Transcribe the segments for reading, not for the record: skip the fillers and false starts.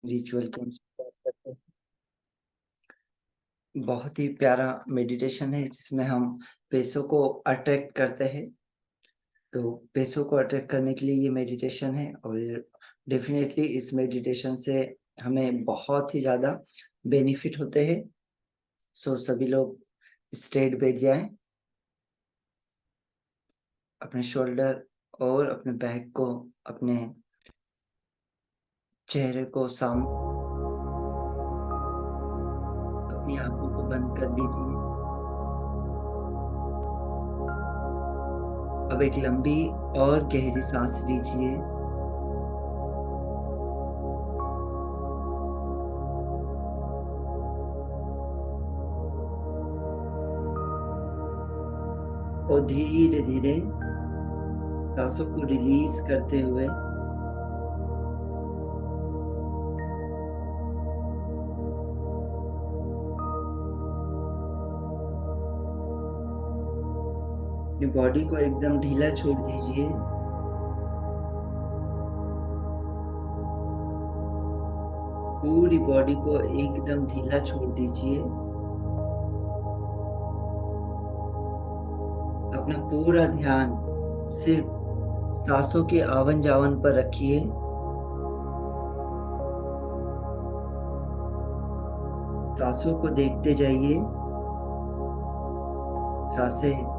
Ritual की हम शुरुआत करते हैं। बहुत ही प्यारा मेडिटेशन है जिसमें हम पैसों को अट्रैक्ट करते हैं। तो पैसों को अट्रैक्ट करने के लिए ये मेडिटेशन है और डेफिनेटली इस मेडिटेशन से हमें बहुत ही ज़्यादा बेनिफिट होते हैं। सो सभी लोग स्ट्रेट बैठ जाएं, अपने शोल्डर और अपने बैक को, अपने चेहरे को सामने, अपनी आंखों को बंद कर लीजिए। अब एक लंबी और गहरी सांस लीजिए। और धीरे धीरे सांसों को रिलीज करते हुए अपनी बॉडी को एकदम ढीला छोड़ दीजिए। पूरी बॉडी को एकदम ढीला छोड़ दीजिए। अपना पूरा ध्यान सिर्फ सांसों के आवन जावन पर रखिए। सांसों को देखते जाइए। सांसें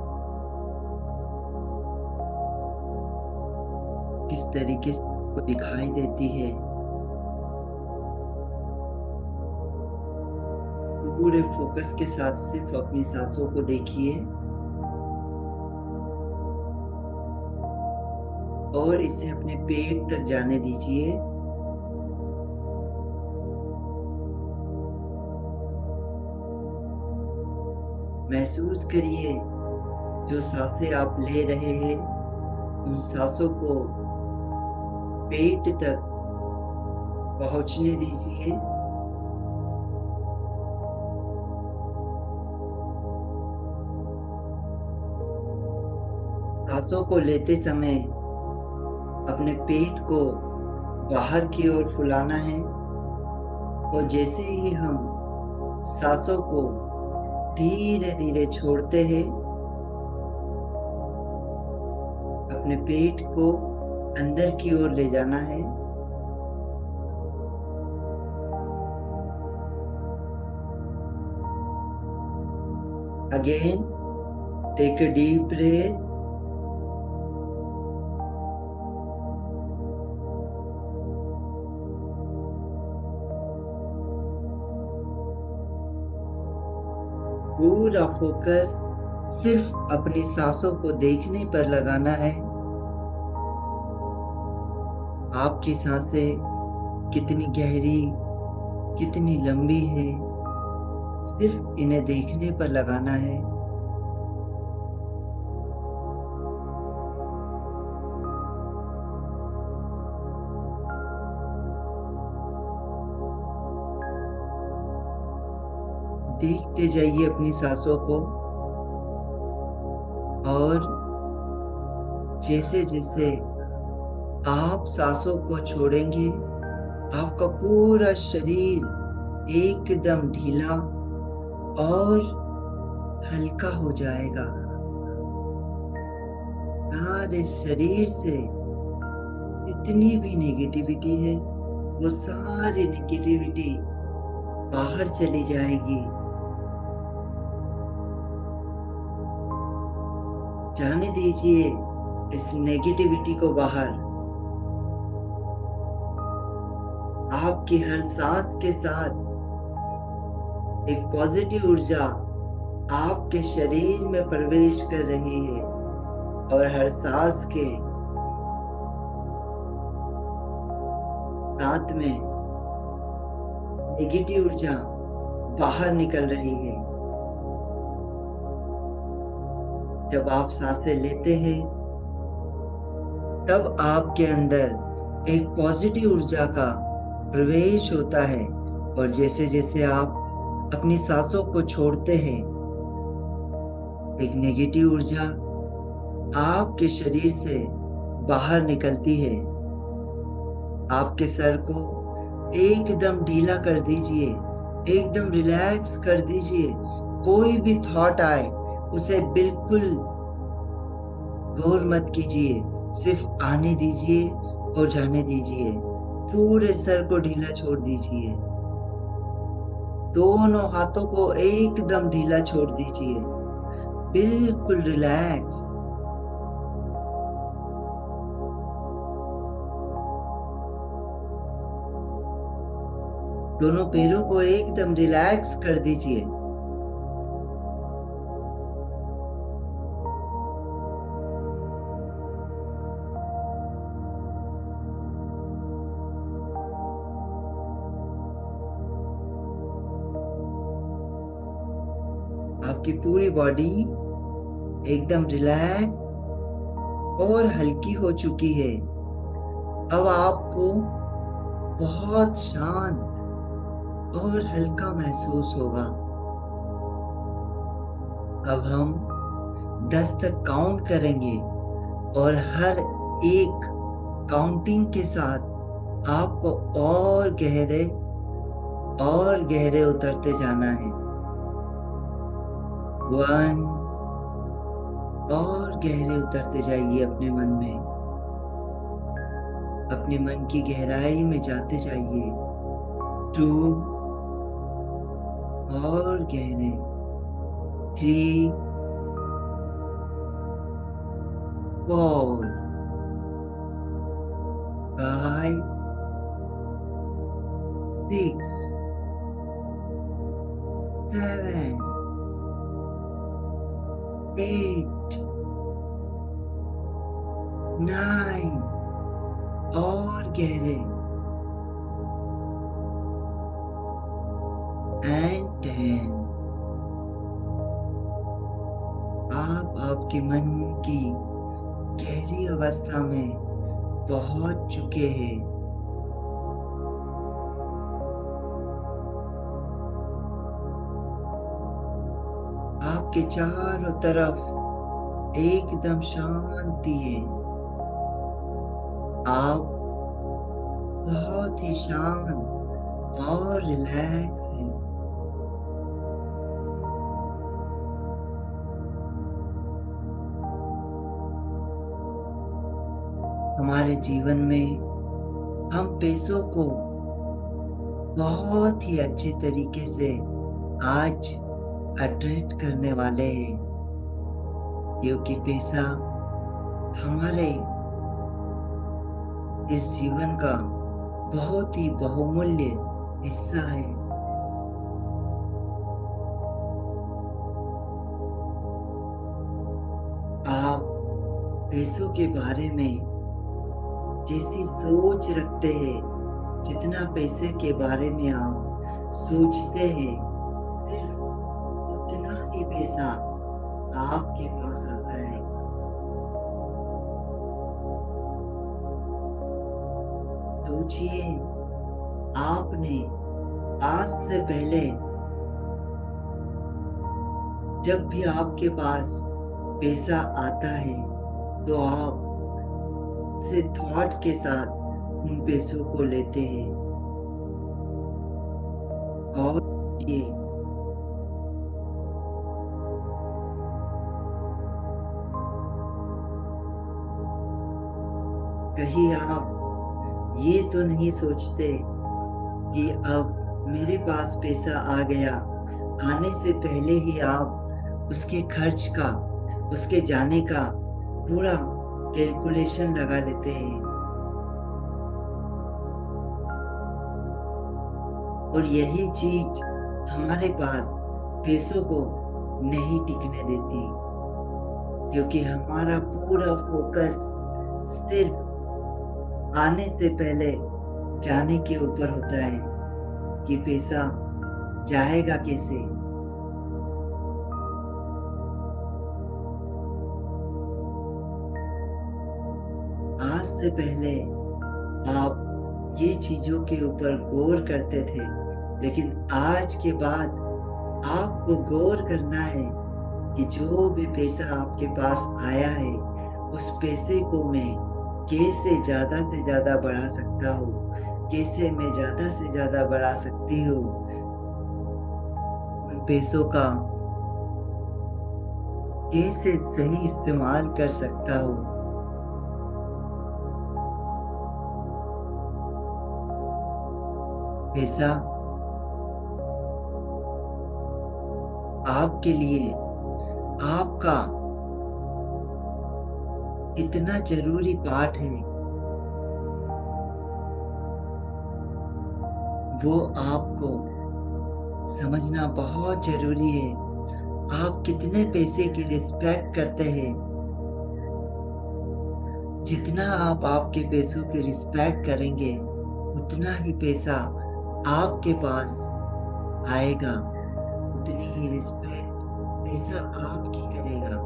किस तरीके से आपको दिखाई देती है। पूरे फोकस के साथ सिर्फ अपनी सांसों को देखिए और इसे अपने पेट तक जाने दीजिए। महसूस करिए जो सांसें आप ले रहे हैं उन सांसों को पेट तक पहुंचने दीजिए। सांसों को लेते समय अपने पेट को बाहर की ओर फुलाना है और जैसे ही हम सांसों को धीरे धीरे छोड़ते हैं, अपने पेट को अंदर की ओर ले जाना है। Again, take a deep breath. पूरा फोकस सिर्फ अपनी सांसों को देखने पर लगाना है। आपकी सांसें कितनी गहरी, कितनी लंबी है, सिर्फ इन्हें देखने पर लगाना है। देखते जाइए अपनी सांसों को और जैसे जैसे आप सांसों को छोड़ेंगे, आपका पूरा शरीर एकदम ढीला और हल्का हो जाएगा। सारे शरीर से जितनी भी नेगेटिविटी है वो सारी नेगेटिविटी बाहर चली जाएगी। जाने दीजिए इस नेगेटिविटी को बाहर। आपकी हर सांस के साथ एक पॉजिटिव ऊर्जा आपके शरीर में प्रवेश कर रही है और हर सांस के साथ में नेगेटिव ऊर्जा बाहर निकल रही है। जब आप सांसें लेते हैं तब आपके अंदर एक पॉजिटिव ऊर्जा का प्रवेश होता है और जैसे जैसे आप अपनी सांसों को छोड़ते हैं, एक नेगेटिव ऊर्जा आपके शरीर से बाहर निकलती है। आपके सर को एकदम ढीला कर दीजिए, एकदम रिलैक्स कर दीजिए। कोई भी थॉट आए उसे बिल्कुल गौर मत कीजिए, सिर्फ आने दीजिए और जाने दीजिए। पूरे सर को ढीला छोड़ दीजिए, दोनों हाथों को एकदम ढीला छोड़ दीजिए, बिल्कुल रिलैक्स। दोनों पैरों को एकदम रिलैक्स कर दीजिए। आपकी पूरी बॉडी एकदम रिलैक्स और हल्की हो चुकी है। अब आपको बहुत शांत और हल्का महसूस होगा। अब हम 10 तक काउंट करेंगे और हर एक काउंटिंग के साथ आपको और गहरे उतरते जाना है। 1, और गहरे उतरते जाइए अपने मन में, अपने मन की गहराई में जाते जाइए। 2, और गहरे। 3, 4, 5, 6, 7, 8, 9, और गहरे। एंड 10। आप आपके मन की गहरी अवस्था में पहुंच चुके हैं। आपके चारों तरफ एकदम शांति है। आप बहुत ही शांत और रिलैक्स हैं। हमारे जीवन में हम पैसों को बहुत ही अच्छे तरीके से आज अट्रैक्ट करने वाले हैं, क्योंकि पैसा हमारे इस जीवन का बहुत ही बहुमूल्य हिस्सा है। आप पैसों के बारे में जैसी सोच रखते हैं, जितना पैसे के बारे में आप सोचते हैं, सिर्फ उतना ही पैसा आपके पास आता है। सोचिए, आपने आज से पहले जब भी आपके पास पैसा आता है तो आप से थॉट के साथ उन पैसों को लेते हैं। गौर कीजिए, कहीं आप ये तो नहीं सोचते कि अब मेरे पास पैसा आ गया, आने से पहले ही आप उसके खर्च का, उसके जाने का पूरा कैलकुलेशन लगा लेते हैं, और यही चीज हमारे पास पैसों को नहीं टिकने देती, क्योंकि हमारा पूरा फोकस सिर्फ आने से पहले जाने के ऊपर होता है कि पैसा जाएगा कैसे। आज से पहले आप ये चीजों के ऊपर गौर करते थे, लेकिन आज के बाद आपको गौर करना है कि जो भी पैसा आपके पास आया है, उस पैसे को मैं कैसे ज्यादा से ज्यादा बढ़ा सकता हूँ, कैसे मैं ज्यादा से ज्यादा बढ़ा सकती हूँ उन पैसों का, कैसे सही इस्तेमाल कर सकता हूँ। पैसा आपके लिए आपका इतना जरूरी पार्ट है, वो आपको समझना बहुत जरूरी है। आप कितने पैसे की रिस्पेक्ट करते हैं, जितना आप आपके पैसों की रिस्पेक्ट करेंगे उतना ही पैसा आपके पास आएगा, उतनी ही रिस्पेक्ट पैसा आपकी करेगा।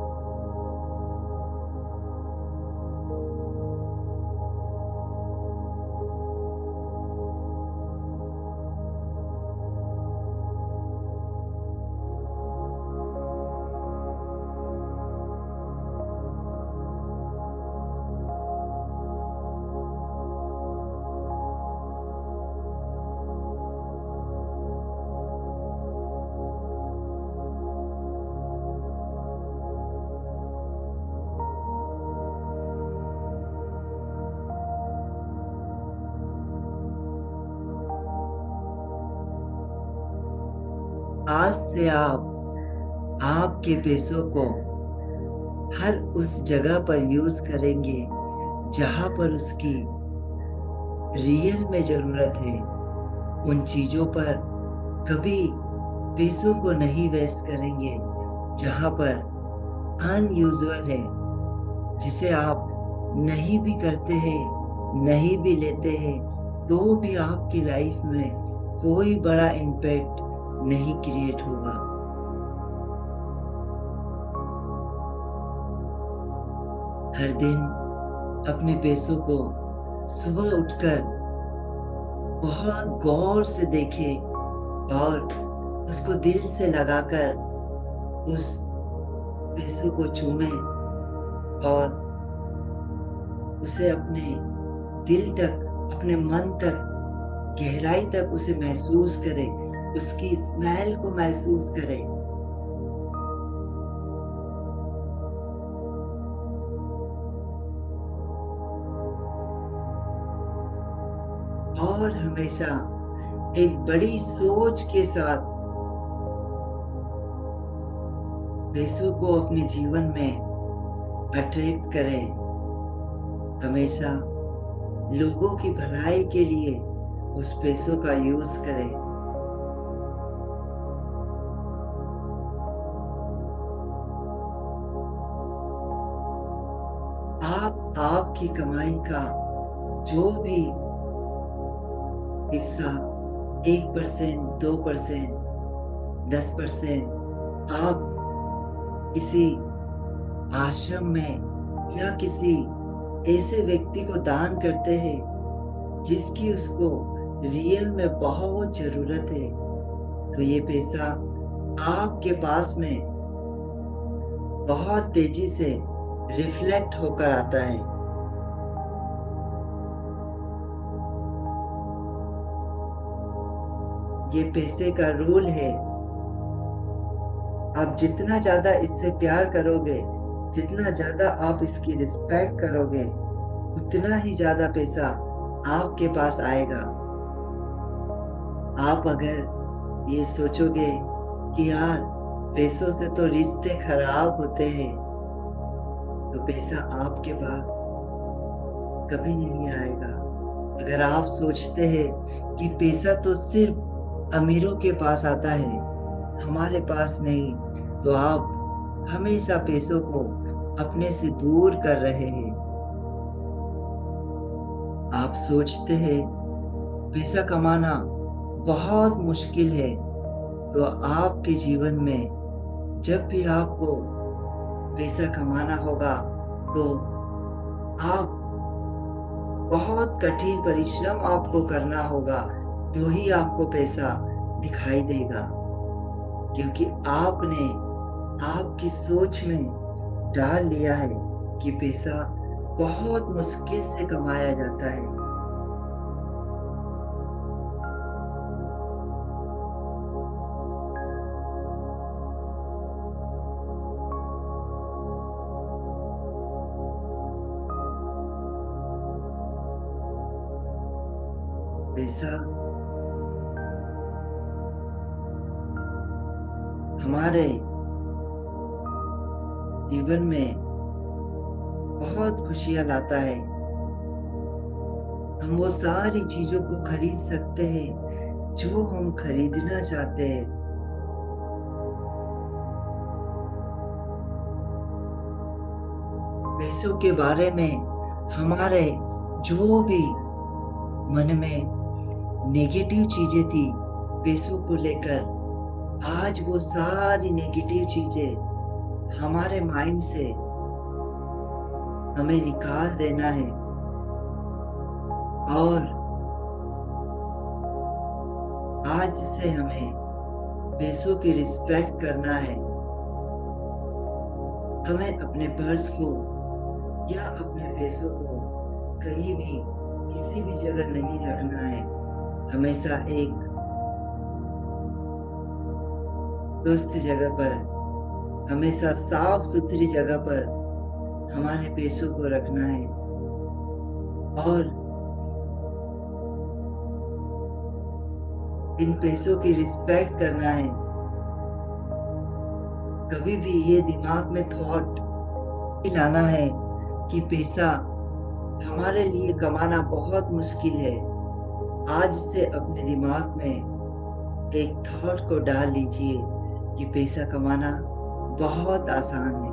आज से आप आपके पैसों को हर उस जगह पर यूज करेंगे जहां पर उसकी रियल में जरूरत है। उन चीजों पर कभी पैसों को नहीं वेस्ट करेंगे जहां पर अनयूजुअल है, जिसे आप नहीं भी करते हैं, नहीं भी लेते हैं, तो भी आपकी लाइफ में कोई बड़ा इम्पैक्ट नहीं क्रिएट होगा। हर दिन अपने पैसों को सुबह उठकर बहुत गौर से देखें और उसको दिल से लगाकर उस पैसों को चूमें और उसे अपने दिल तक, अपने मन तक, गहराई तक उसे महसूस करें, उसकी स्मेल को महसूस करें। और हमेशा एक बड़ी सोच के साथ पैसों को अपने जीवन में अट्रैक्ट करें। हमेशा लोगों की भलाई के लिए उस पैसों का यूज करें। आप आपकी कमाई का जो भी हिस्सा 1%, 2%, 10% आप किसी आश्रम में या किसी ऐसे व्यक्ति को दान करते हैं जिसकी उसको रियल में बहुत जरूरत है, तो ये पैसा आपके पास में बहुत तेजी से रिफ्लेक्ट होकर आता है। ये पैसे का रूल है। आप जितना ज्यादा इससे प्यार करोगे, जितना ज्यादा आप इसकी रिस्पेक्ट करोगे, उतना ही ज्यादा पैसा आपके पास आएगा। आप अगर ये सोचोगे कि यार पैसों से तो रिश्ते खराब होते हैं, तो पैसा आपके पास कभी नहीं आएगा। अगर आप सोचते हैं कि पैसा तो सिर्फ अमीरों के पास आता है, हमारे पास नहीं, तो आप हमेशा पैसों को अपने से दूर कर रहे हैं। आप सोचते हैं पैसा कमाना बहुत मुश्किल है, तो आपके जीवन में जब भी आपको पैसा कमाना होगा तो आप बहुत कठिन परिश्रम आपको करना होगा, तो ही आपको पैसा दिखाई देगा, क्योंकि आपने आपकी सोच में डाल लिया है कि पैसा बहुत मुश्किल से कमाया जाता है। पैसा हमारे जीवन में बहुत खुशियां लाता है। हम वो सारी चीजों को खरीद सकते हैं जो हम खरीदना चाहते हैं। पैसों के बारे में हमारे जो भी मन में नेगेटिव चीजें थी पैसों को लेकर, आज वो सारी नेगेटिव चीजें हमारे माइंड से हमें निकाल देना है और आज से हमें पैसों की रिस्पेक्ट करना है। हमें अपने पर्स को या अपने पैसों को कहीं भी किसी भी जगह नहीं रखना है। हमेशा एक स्वस्थ जगह पर, हमेशा साफ सुथरी जगह पर हमारे पैसों को रखना है और इन पैसों की रिस्पेक्ट करना है। कभी भी ये दिमाग में थॉट लाना है कि पैसा हमारे लिए कमाना बहुत मुश्किल है। आज से अपने दिमाग में एक थॉट को डाल लीजिए कि पैसा कमाना बहुत आसान है,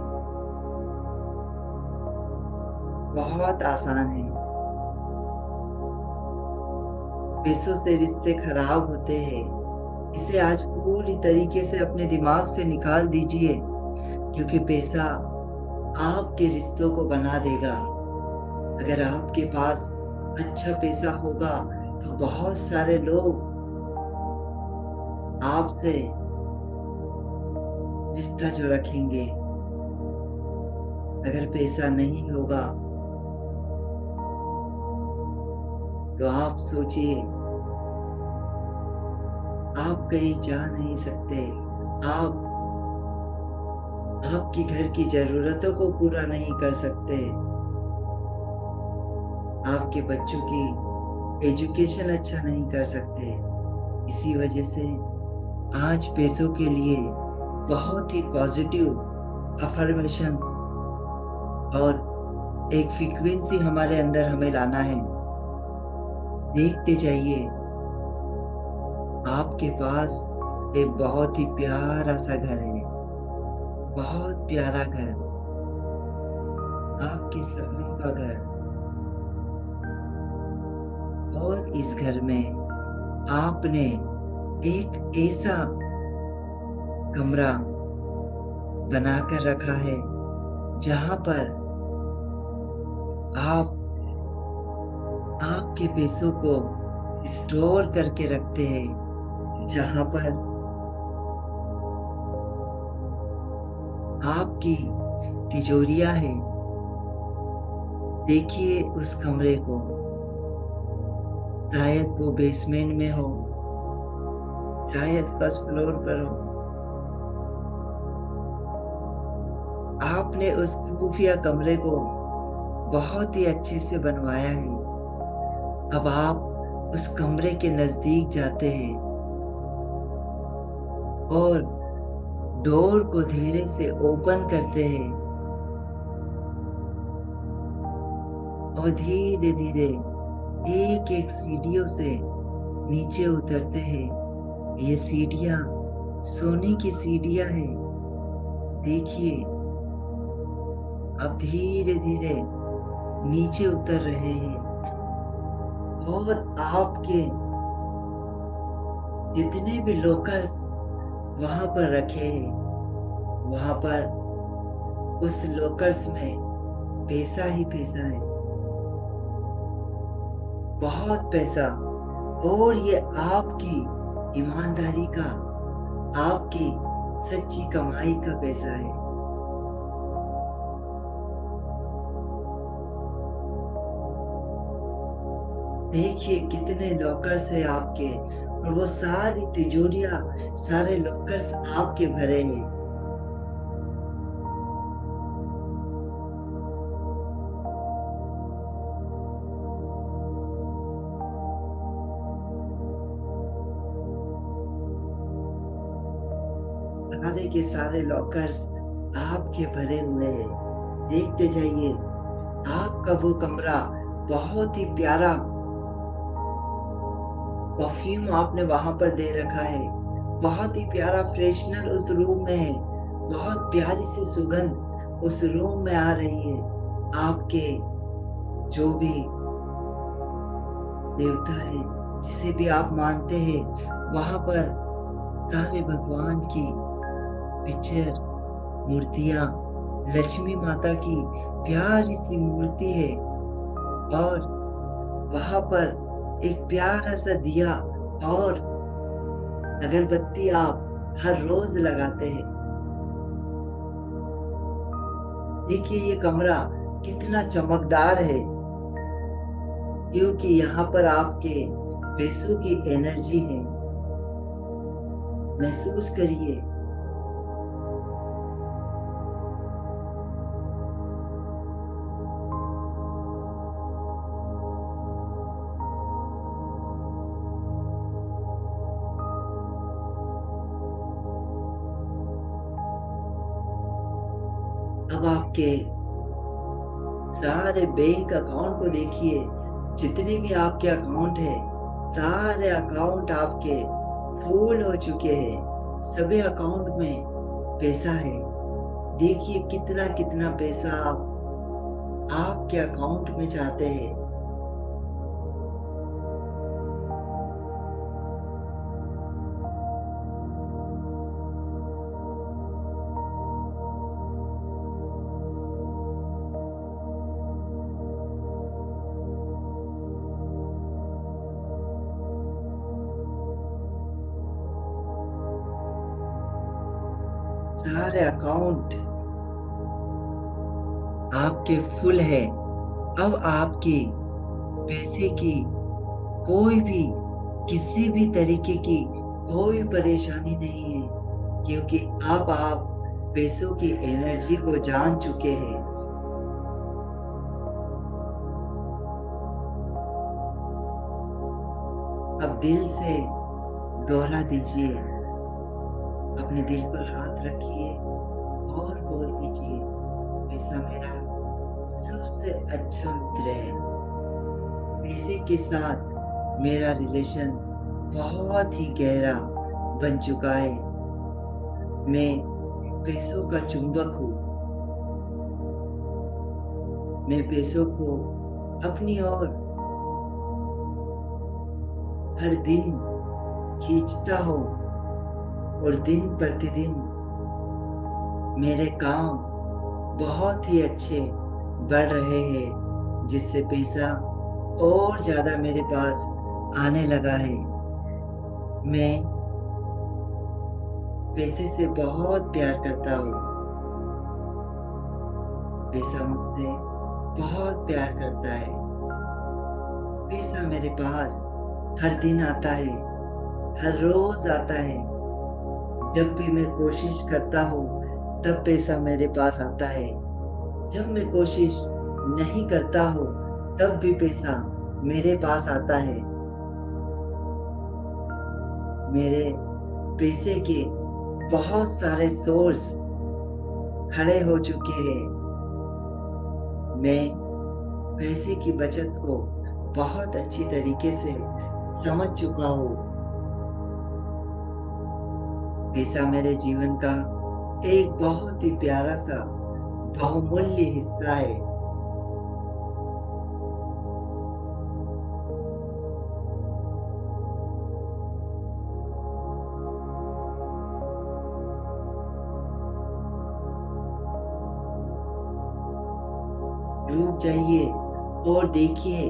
बहुत आसान है। पैसों से रिश्ते खराब होते हैं, इसे आज पूरी तरीके से अपने दिमाग से निकाल दीजिए, क्योंकि पैसा आपके रिश्तों को बना देगा। अगर आपके पास अच्छा पैसा होगा तो बहुत सारे लोग आपसे रिश्ता जो रखेंगे। अगर पैसा नहीं होगा तो आप सोचिए, आप कहीं जा नहीं सकते, आप आपकी घर की जरूरतों को पूरा नहीं कर सकते, आपके बच्चों की एजुकेशन अच्छा नहीं कर सकते। इसी वजह से आज पैसों के लिए बहुत ही पॉजिटिव अफर्मेशंस और एक फ्रीक्वेंसी हमारे अंदर हमें लाना है। देखते जाइए, आपके पास एक बहुत ही प्यारा सा घर है, बहुत प्यारा घर, आपके सपनों का घर। और इस घर में आपने एक ऐसा कमरा बनाकर रखा है जहां पर आप आपके पैसों को स्टोर करके रखते हैं, जहां पर आपकी तिजोरियां है। देखिए उस कमरे को, शायद वो बेसमेंट में हो, शायद फर्स्ट फ्लोर पर हो। आपने उस खुफिया कमरे को बहुत ही अच्छे से बनवाया है। अब आप उस कमरे के नजदीक जाते हैं और डोर को धीरे से ओपन करते हैं और धीरे धीरे एक एक सीढ़ियों से नीचे उतरते हैं। ये सीढ़ियां सोने की सीढ़ियां हैं। देखिए, अब धीरे धीरे नीचे उतर रहे हैं और आपके जितने भी लॉकर्स वहां पर रखे हैं, वहां पर उस लॉकर्स में पैसा ही पैसा है, बहुत पैसा। और ये आपकी ईमानदारी का, आपकी सच्ची कमाई का पैसा है। देखिए कितने लॉकर्स है आपके, और वो सारी तिजोरियां, सारे लॉकर्स आपके भरे हैं। सारे के सारे लॉकर्स आपके भरे हुए हैं। देखते जाइए, आपका वो कमरा बहुत ही प्यारा परफ्यूम आपने वहां पर दे रखा है। बहुत ही प्यारा फ्रेशनर उस रूम में है। बहुत प्यारी सी सुगंध उस रूम में आ रही है। आपके जो भी देवता है, जिसे भी आप मानते हैं, वहां पर सारे भगवान की पिक्चर, मूर्तियां, लक्ष्मी माता की प्यारी सी मूर्ति है। और वहां पर एक प्यारा सा दिया और अगरबत्ती आप हर रोज लगाते हैं। देखिए ये कमरा कितना चमकदार है, क्योंकि यहाँ पर आपके पैसों की एनर्जी है। महसूस करिए। अब आपके सारे बैंक अकाउंट को देखिए। जितने भी आपके अकाउंट है, सारे अकाउंट आपके फुल हो चुके हैं। सभी अकाउंट में पैसा है। देखिए कितना कितना पैसा आप आपके अकाउंट में जाते हैं। सारे अकाउंट आपके फुल है। अब आपकी पैसे की कोई भी किसी भी तरीके की कोई परेशानी नहीं है, क्योंकि अब आप पैसों की एनर्जी को जान चुके हैं। अब दिल से दोहरा दीजिए, अपने दिल पर हाथ रखिए और बोल दीजिए, पैसा मेरा सबसे अच्छा मित्र है। पैसे के साथ मेरा रिलेशन बहुत ही गहरा बन चुका है। मैं पैसों का चुंबक हूँ। मैं पैसों को अपनी ओर हर दिन खींचता हूँ और दिन प्रतिदिन मेरे काम बहुत ही अच्छे बढ़ रहे हैं, जिससे पैसा और ज्यादा मेरे पास आने लगा है। मैं पैसे से बहुत प्यार करता हूँ। पैसा मुझसे बहुत प्यार करता है। पैसा मेरे पास हर दिन आता है, हर रोज आता है। जब भी मैं कोशिश करता हूँ तब पैसा मेरे पास आता है। जब मैं कोशिश नहीं करता हूँ तब भी पैसा मेरे पास आता है। मेरे पैसे के बहुत सारे सोर्स खड़े हो चुके हैं। मैं पैसे की बचत को बहुत अच्छी तरीके से समझ चुका हूँ। पैसा मेरे जीवन का एक बहुत ही प्यारा सा बहुमूल्य हिस्सा है। रुक जाइए और देखिए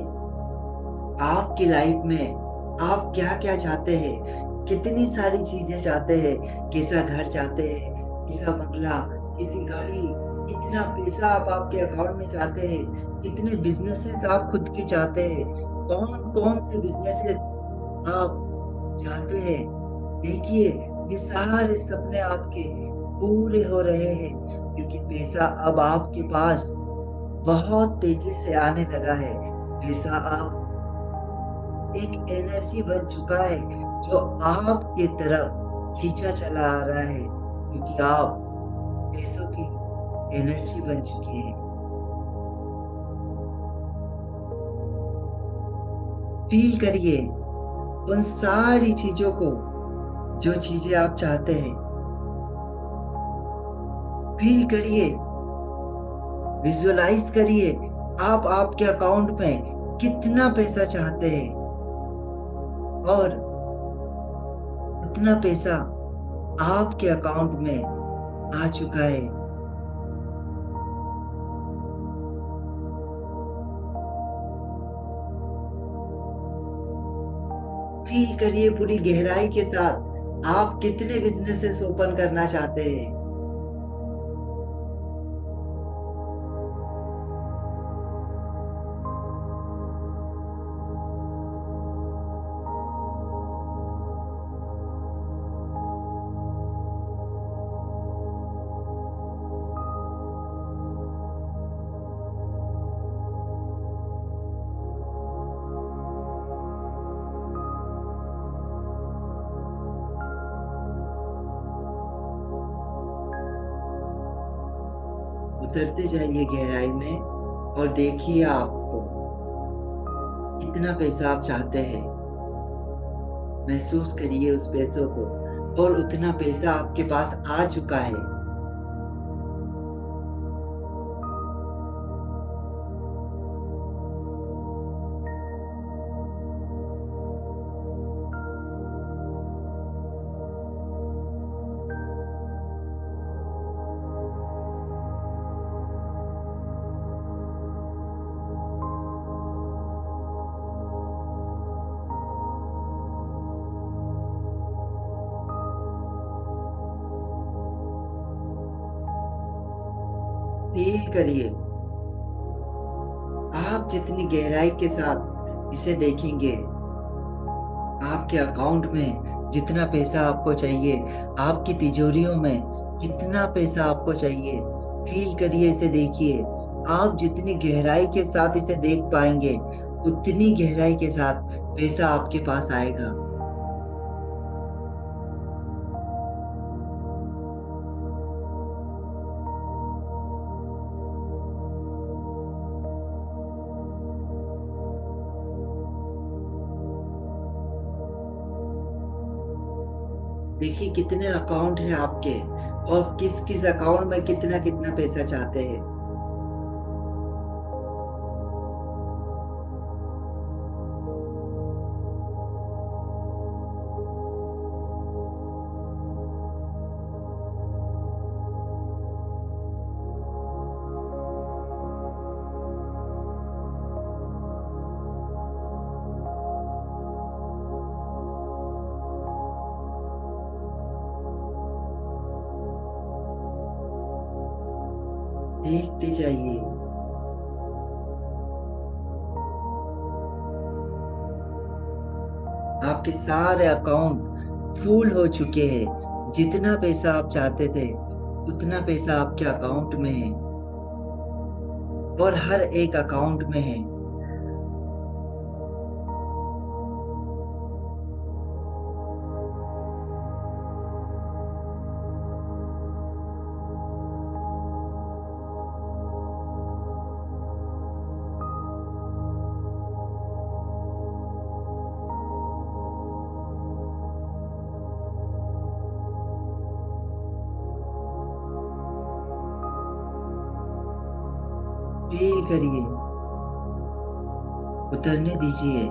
आपकी लाइफ में आप क्या क्या चाहते हैं। कितनी सारी चीजें चाहते हैं। कैसा घर चाहते हैं, कैसा बंगला, कैसी गाड़ी, कितना पैसा आप आपके अकाउंट में चाहते हैं। कितने बिजनेसेस आप खुद के चाहते हैं। कौन कौन से बिजनेसेस आप चाहते हैं। देखिए ये सारे सपने आपके पूरे हो रहे हैं, क्योंकि पैसा अब आपके पास बहुत तेजी से आने लगा है। पैसा आप एक एनर्जी बन चुका है, जो आपके तरफ खींचा चला आ रहा है, क्योंकि आप पैसों की एनर्जी बन चुके हैं। फील करिए उन सारी चीजों को, जो चीजें आप चाहते हैं। फील करिए, विजुअलाइज करिए, आप आपके अकाउंट में कितना पैसा चाहते हैं और उतना पैसा आपके अकाउंट में आ चुका है। फील करिए पूरी गहराई के साथ, आप कितने बिजनेसेस ओपन करना चाहते हैं। उतरते जाइए गहराई में और देखिए आपको कितना पैसा आप चाहते हैं। महसूस करिए उस पैसों को, और उतना पैसा आपके पास आ चुका है। फील करिए, आप जितनी गहराई के साथ इसे देखेंगे, आपके अकाउंट में जितना पैसा आपको चाहिए, आपकी तिजोरियों में कितना पैसा आपको चाहिए, फील करिए, इसे देखिए। आप जितनी गहराई के साथ इसे देख पाएंगे, उतनी गहराई के साथ पैसा आपके पास आएगा। देखिए कितने अकाउंट है आपके, और किस किस अकाउंट में कितना कितना पैसा चाहते हैं। देखते जाइए, आपके सारे अकाउंट फुल हो चुके हैं। जितना पैसा आप चाहते थे, उतना पैसा आपके अकाउंट में है, और हर एक अकाउंट में है। फील करिए, उतरने दीजिए।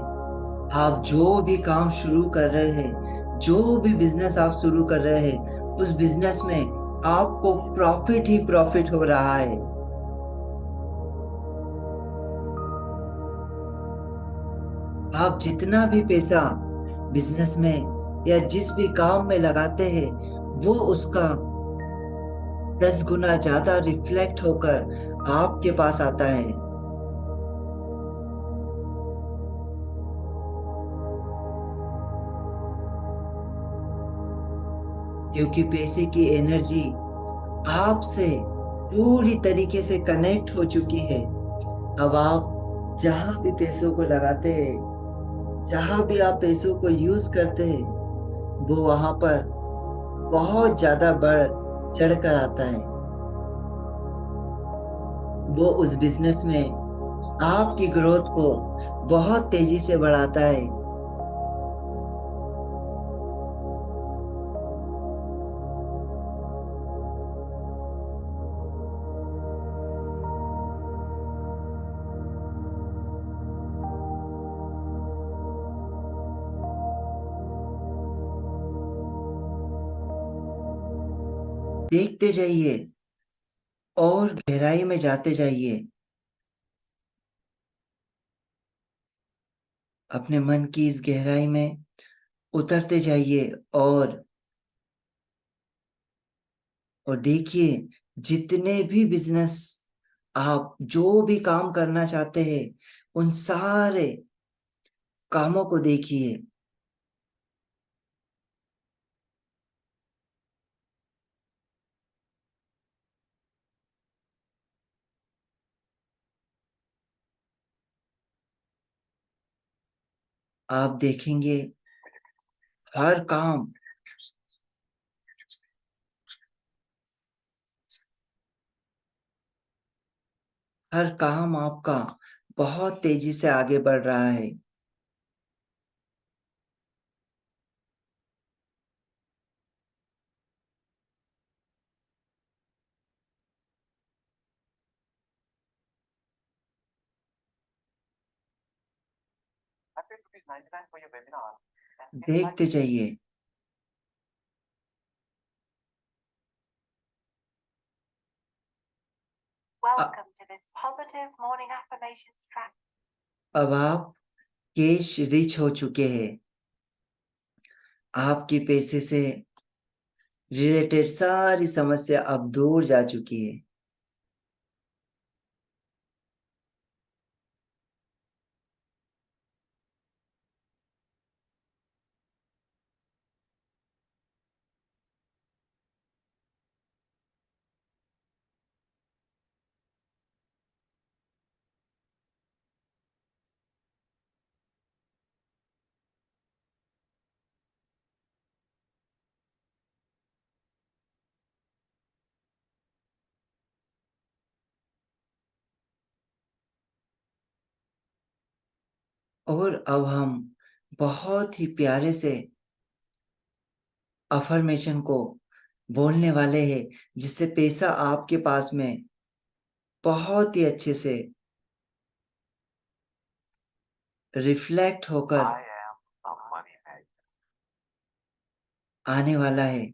आप जो भी काम शुरू कर रहे हैं, जो भी बिजनेस आप शुरू कर रहे हैं, उस बिजनेस में आपको प्रॉफिट ही प्रॉफिट हो रहा है। आप जितना भी पैसा बिजनेस में या जिस भी काम में लगाते हैं, वो उसका 10 गुना ज्यादा रिफ्लेक्ट होकर आपके पास आता है। क्योंकि पैसे की एनर्जी आपसे पूरी तरीके से कनेक्ट हो चुकी है। अब आप जहां भी पैसों को लगाते हैं, जहां भी आप पैसों को यूज करते हैं, वो वहां पर बहुत ज्यादा चढ़कर आता है, वो उस बिजनेस में आपकी ग्रोथ को बहुत तेजी से बढ़ाता है। देखते जाइए और गहराई में जाते जाइए, अपने मन की इस गहराई में उतरते जाइए और देखिए, जितने भी बिजनेस आप जो भी काम करना चाहते हैं, उन सारे कामों को देखिए। आप देखेंगे हर काम हर काम आपका बहुत तेजी से आगे बढ़ रहा है। देखते जाइए, Welcome to this positive morning affirmations track. अब आप कैश रिच हो चुके हैं। आपकी पैसे से रिलेटेड सारी समस्या अब दूर जा चुकी है। और अब हम बहुत ही प्यारे से अफर्मेशन को बोलने वाले हैं, जिससे पैसा आपके पास में बहुत ही अच्छे से रिफ्लेक्ट होकर आने वाला है।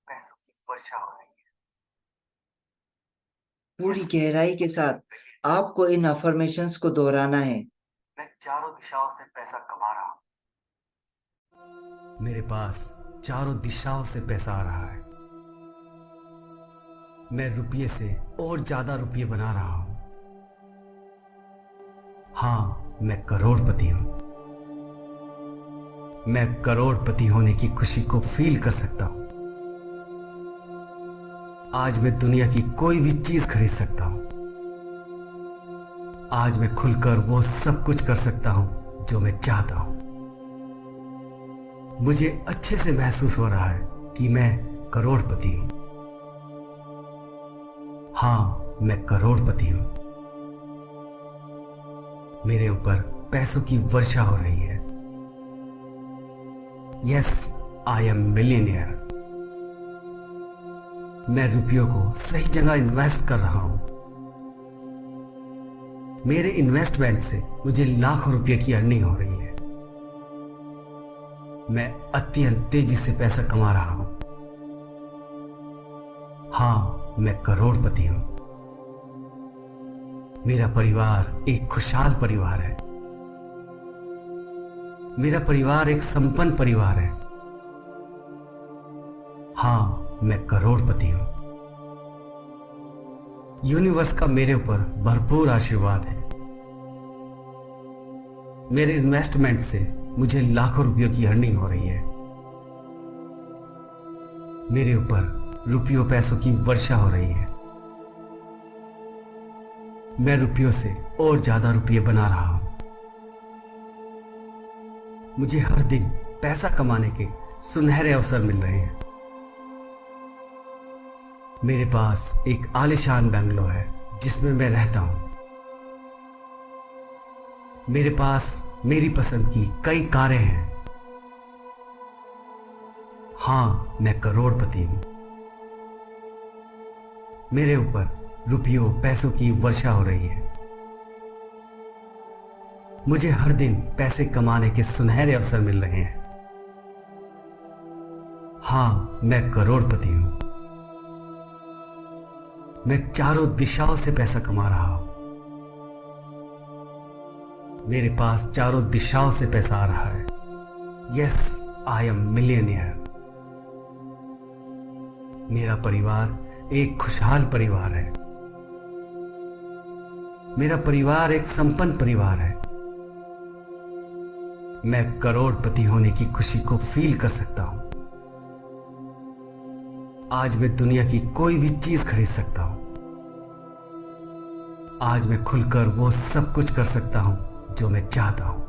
पैसों की वर्षा हो रही है। पूरी गहराई के साथ आपको इन अफर्मेशंस को दोहराना है। मैं चारों दिशाओं से पैसा कमा रहा हूं। मेरे पास चारों दिशाओं से पैसा आ रहा है। मैं रुपये से और ज्यादा रुपये बना रहा हूं। हाँ, मैं करोड़पति हूं। मैं करोड़पति होने की खुशी को फील कर सकता हूं। आज मैं दुनिया की कोई भी चीज खरीद सकता हूं। आज मैं खुलकर वो सब कुछ कर सकता हूं जो मैं चाहता हूं। मुझे अच्छे से महसूस हो रहा है कि मैं करोड़पति हूं। हाँ, मैं करोड़पति हूं। मेरे ऊपर पैसों की वर्षा हो रही है। Yes, I am millionaire. मैं रुपयों को सही जगह इन्वेस्ट कर रहा हूं। मेरे इन्वेस्टमेंट से मुझे लाखों रुपए की अर्निंग हो रही है। मैं अत्यंत तेजी से पैसा कमा रहा हूं। हाँ, मैं करोड़पति हूं। मेरा परिवार एक खुशहाल परिवार है। मेरा परिवार एक संपन्न परिवार है। हाँ, मैं करोड़पति हूं। यूनिवर्स का मेरे ऊपर भरपूर आशीर्वाद है। मेरे इन्वेस्टमेंट से मुझे लाखों रुपयों की अर्निंग हो रही है। मेरे ऊपर रुपयों पैसों की वर्षा हो रही है। मैं रुपयों से और ज्यादा रुपये बना रहा हूं। मुझे हर दिन पैसा कमाने के सुनहरे अवसर मिल रहे हैं। मेरे पास एक आलीशान बंगलो है जिसमें मैं रहता हूं। मेरे पास मेरी पसंद की कई कारें हैं। हाँ, मैं करोड़पति हूं। मेरे ऊपर रुपयों पैसों की वर्षा हो रही है। मुझे हर दिन पैसे कमाने के सुनहरे अवसर मिल रहे हैं। हाँ, मैं करोड़पति हूं। मैं चारों दिशाओं से पैसा कमा रहा हूं। मेरे पास चारों दिशाओं से पैसा आ रहा है। Yes, I am millionaire. मेरा परिवार एक खुशहाल परिवार है। मेरा परिवार एक संपन्न परिवार है। मैं करोड़पति होने की खुशी को फील कर सकता हूं। आज मैं दुनिया की कोई भी चीज खरीद सकता हूं। आज मैं खुलकर वो सब कुछ कर सकता हूं जो मैं चाहता हूं।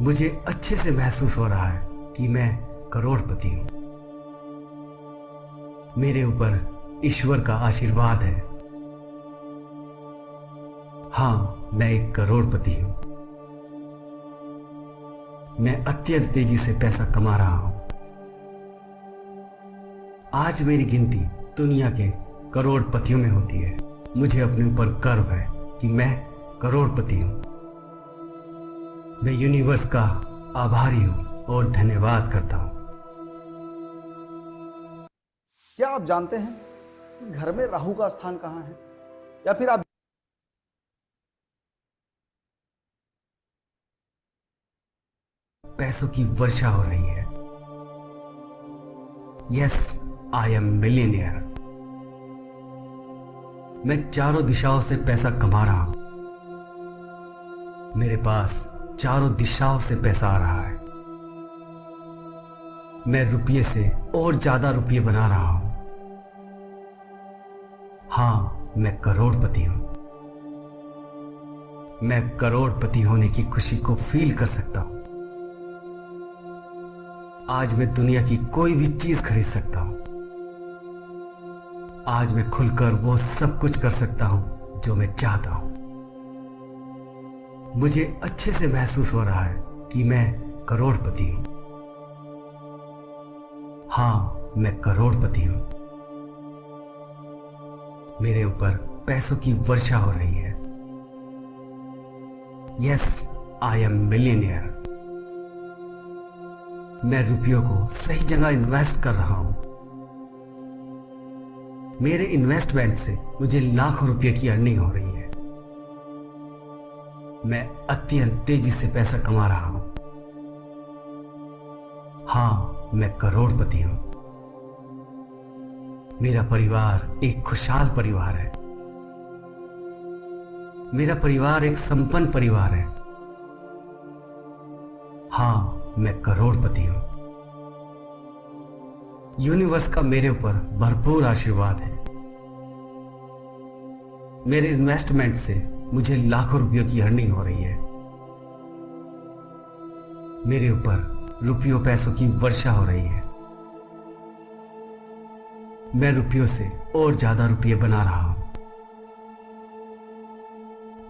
मुझे अच्छे से महसूस हो रहा है कि मैं करोड़पति हूं। मेरे ऊपर ईश्वर का आशीर्वाद है। हाँ, मैं एक करोड़पति हूं। मैं अत्यंत तेजी से पैसा कमा रहा हूं। आज मेरी गिनती दुनिया के करोड़पतियों में होती है। मुझे अपने ऊपर गर्व है कि मैं करोड़पति हूं। मैं यूनिवर्स का आभारी हूं और धन्यवाद करता हूं। क्या आप जानते हैं कि घर में राहु का स्थान कहां है? या फिर आप पैसों की वर्षा हो रही है। Yes, I am millionaire. मैं चारों दिशाओं से पैसा कमा रहा हूं। मेरे पास चारों दिशाओं से पैसा आ रहा है। मैं रुपये से और ज्यादा रुपये बना रहा हूं। हाँ, मैं करोड़पति हूं। मैं करोड़पति होने की खुशी को फील कर सकता हूं। आज मैं दुनिया की कोई भी चीज खरीद सकता हूं। आज मैं खुलकर वो सब कुछ कर सकता हूं जो मैं चाहता हूं। मुझे अच्छे से महसूस हो रहा है कि मैं करोड़पति हूं। हाँ, मैं करोड़पति हूं। मेरे ऊपर पैसों की वर्षा हो रही है। Yes, I am millionaire. मैं रुपयों को सही जगह इन्वेस्ट कर रहा हूं। मेरे इन्वेस्टमेंट से मुझे लाखों रुपए की अर्निंग हो रही है। मैं अत्यंत तेजी से पैसा कमा रहा हूं। हाँ, मैं करोड़पति हूं। मेरा परिवार एक खुशहाल परिवार है। मेरा परिवार एक संपन्न परिवार है। हाँ, मैं करोड़पति हूं। यूनिवर्स का मेरे ऊपर भरपूर आशीर्वाद है। मेरे इन्वेस्टमेंट से मुझे लाखों रुपयों की अर्निंग हो रही है। मेरे ऊपर रुपयों पैसों की वर्षा हो रही है। मैं रुपयों से और ज्यादा रुपये बना रहा हूं।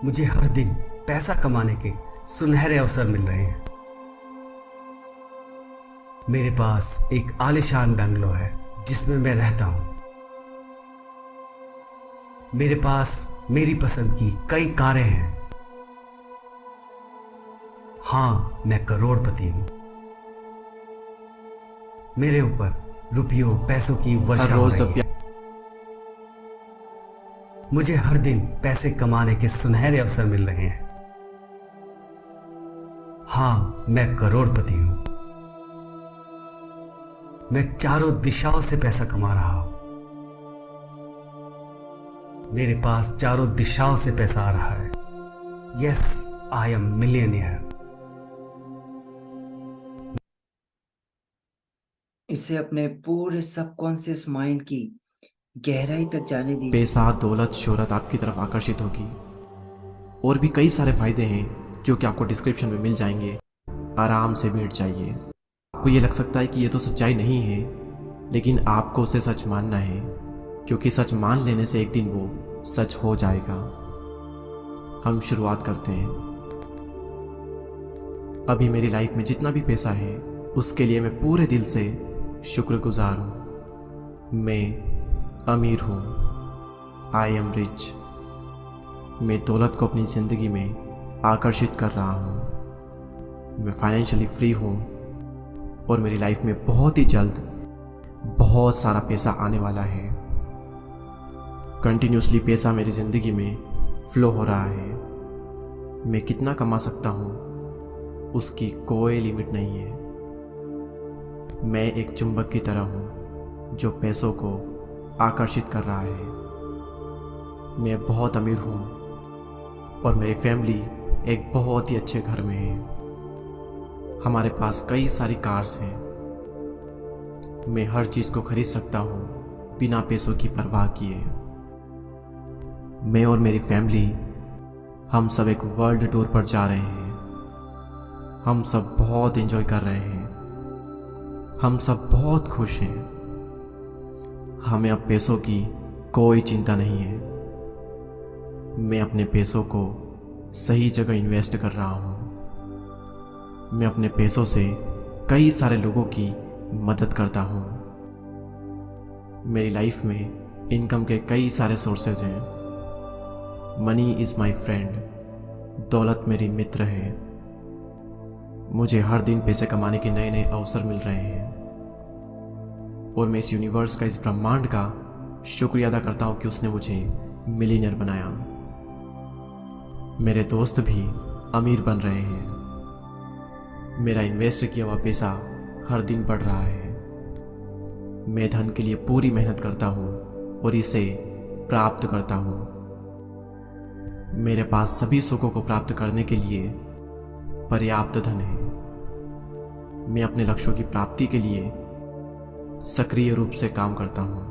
मुझे हर दिन पैसा कमाने के सुनहरे अवसर मिल रहे हैं। मेरे पास एक आलीशान बंगलो है जिसमें मैं रहता हूं। मेरे पास मेरी पसंद की कई कारें हैं। हाँ, मैं करोड़पति हूं। मेरे ऊपर रुपयों पैसों की वर्षा हो रही है। मुझे हर दिन पैसे कमाने के सुनहरे अवसर मिल रहे हैं। हाँ, मैं करोड़पति हूं। मैं चारों दिशाओं से पैसा कमा रहा हूं। मेरे पास चारों दिशाओं से पैसा आ रहा है। Yes, I am millionaire. इसे अपने पूरे सबकॉन्शियस माइंड की गहराई तक जाने दीजिए। पैसा, दौलत, शोहरत आपकी तरफ आकर्षित होगी। और भी कई सारे फायदे हैं जो कि आपको डिस्क्रिप्शन में मिल जाएंगे। आराम से बैठ जाइए। आपको ये लग सकता है कि ये तो सच्चाई नहीं है, लेकिन आपको उसे सच मानना है, क्योंकि सच मान लेने से एक दिन वो सच हो जाएगा। हम शुरुआत करते हैं। अभी मेरी लाइफ में जितना भी पैसा है उसके लिए मैं पूरे दिल से शुक्रगुजार हूँ। मैं अमीर हूँ। I am rich. मैं दौलत को अपनी ज़िंदगी में आकर्षित कर रहा हूँ। मैं फाइनेंशियली फ्री हूँ और मेरी लाइफ में बहुत ही जल्द बहुत सारा पैसा आने वाला है। कंटिन्यूसली पैसा मेरी ज़िंदगी में फ्लो हो रहा है। मैं कितना कमा सकता हूँ उसकी कोई लिमिट नहीं है। मैं एक चुंबक की तरह हूँ जो पैसों को आकर्षित कर रहा है। मैं बहुत अमीर हूँ और मेरी फैमिली एक बहुत ही अच्छे घर में है। हमारे पास कई सारी कार्स हैं। मैं हर चीज़ को खरीद सकता हूँ बिना पैसों की परवाह किए। मैं और मेरी फैमिली हम सब एक वर्ल्ड टूर पर जा रहे हैं। हम सब बहुत एंजॉय कर रहे हैं। हम सब बहुत खुश हैं। हमें अब पैसों की कोई चिंता नहीं है। मैं अपने पैसों को सही जगह इन्वेस्ट कर रहा हूँ। मैं अपने पैसों से कई सारे लोगों की मदद करता हूँ। मेरी लाइफ में इनकम के कई सारे सोर्सेज हैं। Money is my friend. दौलत मेरी मित्र है। मुझे हर दिन पैसे कमाने के नए नए अवसर मिल रहे हैं और मैं इस यूनिवर्स का, इस ब्रह्मांड का शुक्रिया अदा करता हूँ कि उसने मुझे मिलियनेयर बनाया। मेरे दोस्त भी अमीर बन रहे हैं। मेरा इन्वेस्ट किया हुआ पैसा हर दिन बढ़ रहा है। मैं धन के लिए पूरी मेहनत करता हूँ और इसे प्राप्त करता हूँ। मेरे पास सभी सुखों को प्राप्त करने के लिए पर्याप्त धन है। मैं अपने लक्ष्यों की प्राप्ति के लिए सक्रिय रूप से काम करता हूँ।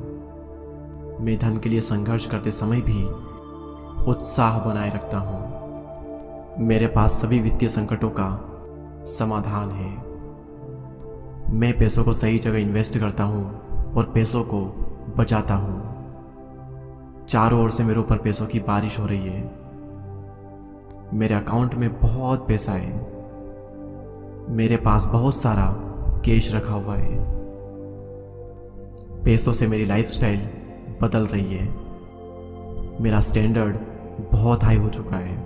मैं धन के लिए संघर्ष करते समय भी उत्साह बनाए रखता हूँ। मेरे पास सभी वित्तीय संकटों का समाधान है। मैं पैसों को सही जगह इन्वेस्ट करता हूँ और पैसों को बचाता हूँ। चारों ओर से मेरे ऊपर पैसों की बारिश हो रही है। मेरे अकाउंट में बहुत पैसा है। मेरे पास बहुत सारा कैश रखा हुआ है। पैसों से मेरी लाइफस्टाइल बदल रही है। मेरा स्टैंडर्ड बहुत हाई हो चुका है।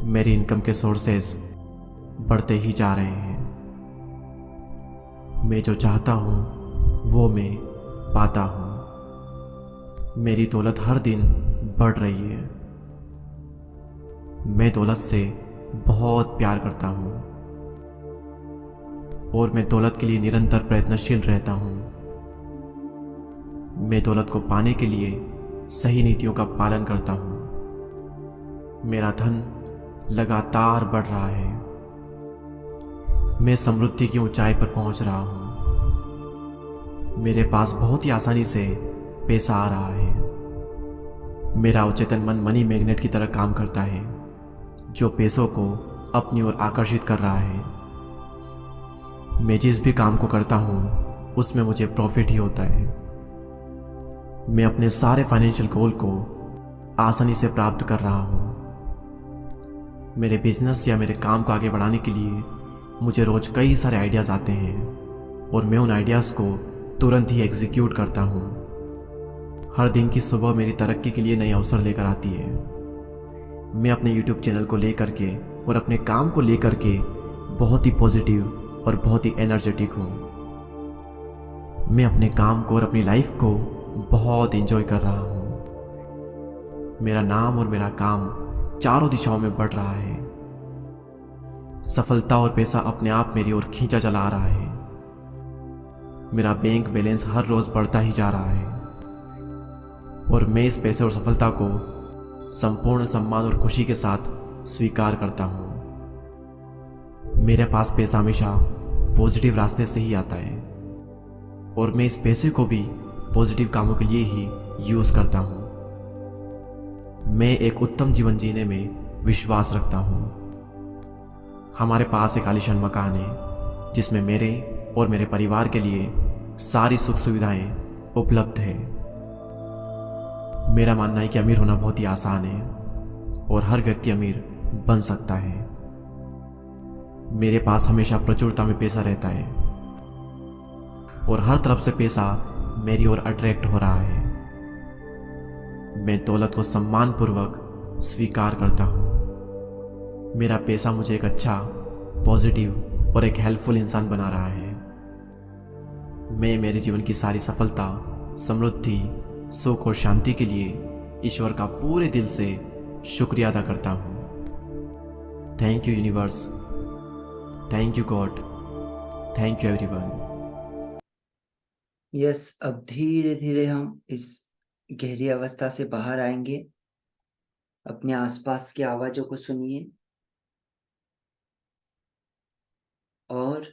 मेरी इनकम के सोर्सेस बढ़ते ही जा रहे हैं। मैं जो चाहता हूँ वो मैं पाता हूँ। मेरी दौलत हर दिन बढ़ रही है। मैं दौलत से बहुत प्यार करता हूँ और मैं दौलत के लिए निरंतर प्रयत्नशील रहता हूँ। मैं दौलत को पाने के लिए सही नीतियों का पालन करता हूँ। मेरा धन लगातार बढ़ रहा है। मैं समृद्धि की ऊंचाई पर पहुंच रहा हूँ। मेरे पास बहुत ही आसानी से पैसा आ रहा है। मेरा अवचेतन मन मनी मैग्नेट की तरह काम करता है जो पैसों को अपनी ओर आकर्षित कर रहा है। मैं जिस भी काम को करता हूँ उसमें मुझे प्रॉफिट ही होता है। मैं अपने सारे फाइनेंशियल गोल को आसानी से प्राप्त कर रहा हूँ। मेरे बिजनेस या मेरे काम को आगे बढ़ाने के लिए मुझे रोज कई सारे आइडियाज़ आते हैं और मैं उन आइडियाज़ को तुरंत ही एग्जीक्यूट करता हूँ। हर दिन की सुबह मेरी तरक्की के लिए नए अवसर लेकर आती है। मैं अपने YouTube चैनल को लेकर के और अपने काम को लेकर के बहुत ही पॉजिटिव और बहुत ही एनर्जेटिक हूँ। मैं अपने काम को और अपनी लाइफ को बहुत एंजॉय कर रहा हूँ। मेरा नाम और मेरा काम चारों दिशाओं में बढ़ रहा है। सफलता और पैसा अपने आप मेरी ओर खींचा चला आ रहा है। मेरा बैंक बैलेंस हर रोज बढ़ता ही जा रहा है और मैं इस पैसे और सफलता को संपूर्ण सम्मान और खुशी के साथ स्वीकार करता हूँ। मेरे पास पैसा हमेशा पॉजिटिव रास्ते से ही आता है और मैं इस पैसे को भी पॉजिटिव कामों के लिए ही यूज करता हूँ। मैं एक उत्तम जीवन जीने में विश्वास रखता हूँ। हमारे पास एक आलीशान मकान है जिसमें मेरे और मेरे परिवार के लिए सारी सुख सुविधाएं उपलब्ध है। मेरा मानना है कि अमीर होना बहुत ही आसान है और हर व्यक्ति अमीर बन सकता है। मेरे पास हमेशा प्रचुरता में पैसा रहता है और हर तरफ से पैसा मेरी ओर अट्रैक्ट हो रहा है। मैं दौलत को सम्मानपूर्वक स्वीकार करता हूँ। मेरा पैसा मुझे एक अच्छा, पॉजिटिव और एक हेल्पफुल इंसान बना रहा है। मैं मेरे जीवन की सारी सफलता, समृद्धि, सुख और शांति के लिए ईश्वर का पूरे दिल से शुक्रिया अदा करता हूँ। Thank you universe, thank you God, thank you everyone. Yes, अब धीरे धीरे हम इस गहरी अवस्था से बाहर आएंगे। अपने आसपास की आवाजों को सुनिए और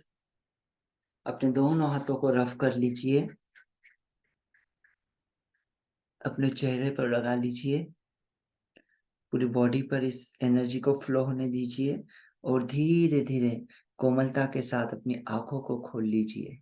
अपने दोनों हाथों को रफ कर लीजिए, अपने चेहरे पर लगा लीजिए, पूरी बॉडी पर इस एनर्जी को फ्लो होने दीजिए और धीरे धीरे कोमलता के साथ अपनी आंखों को खोल लीजिए।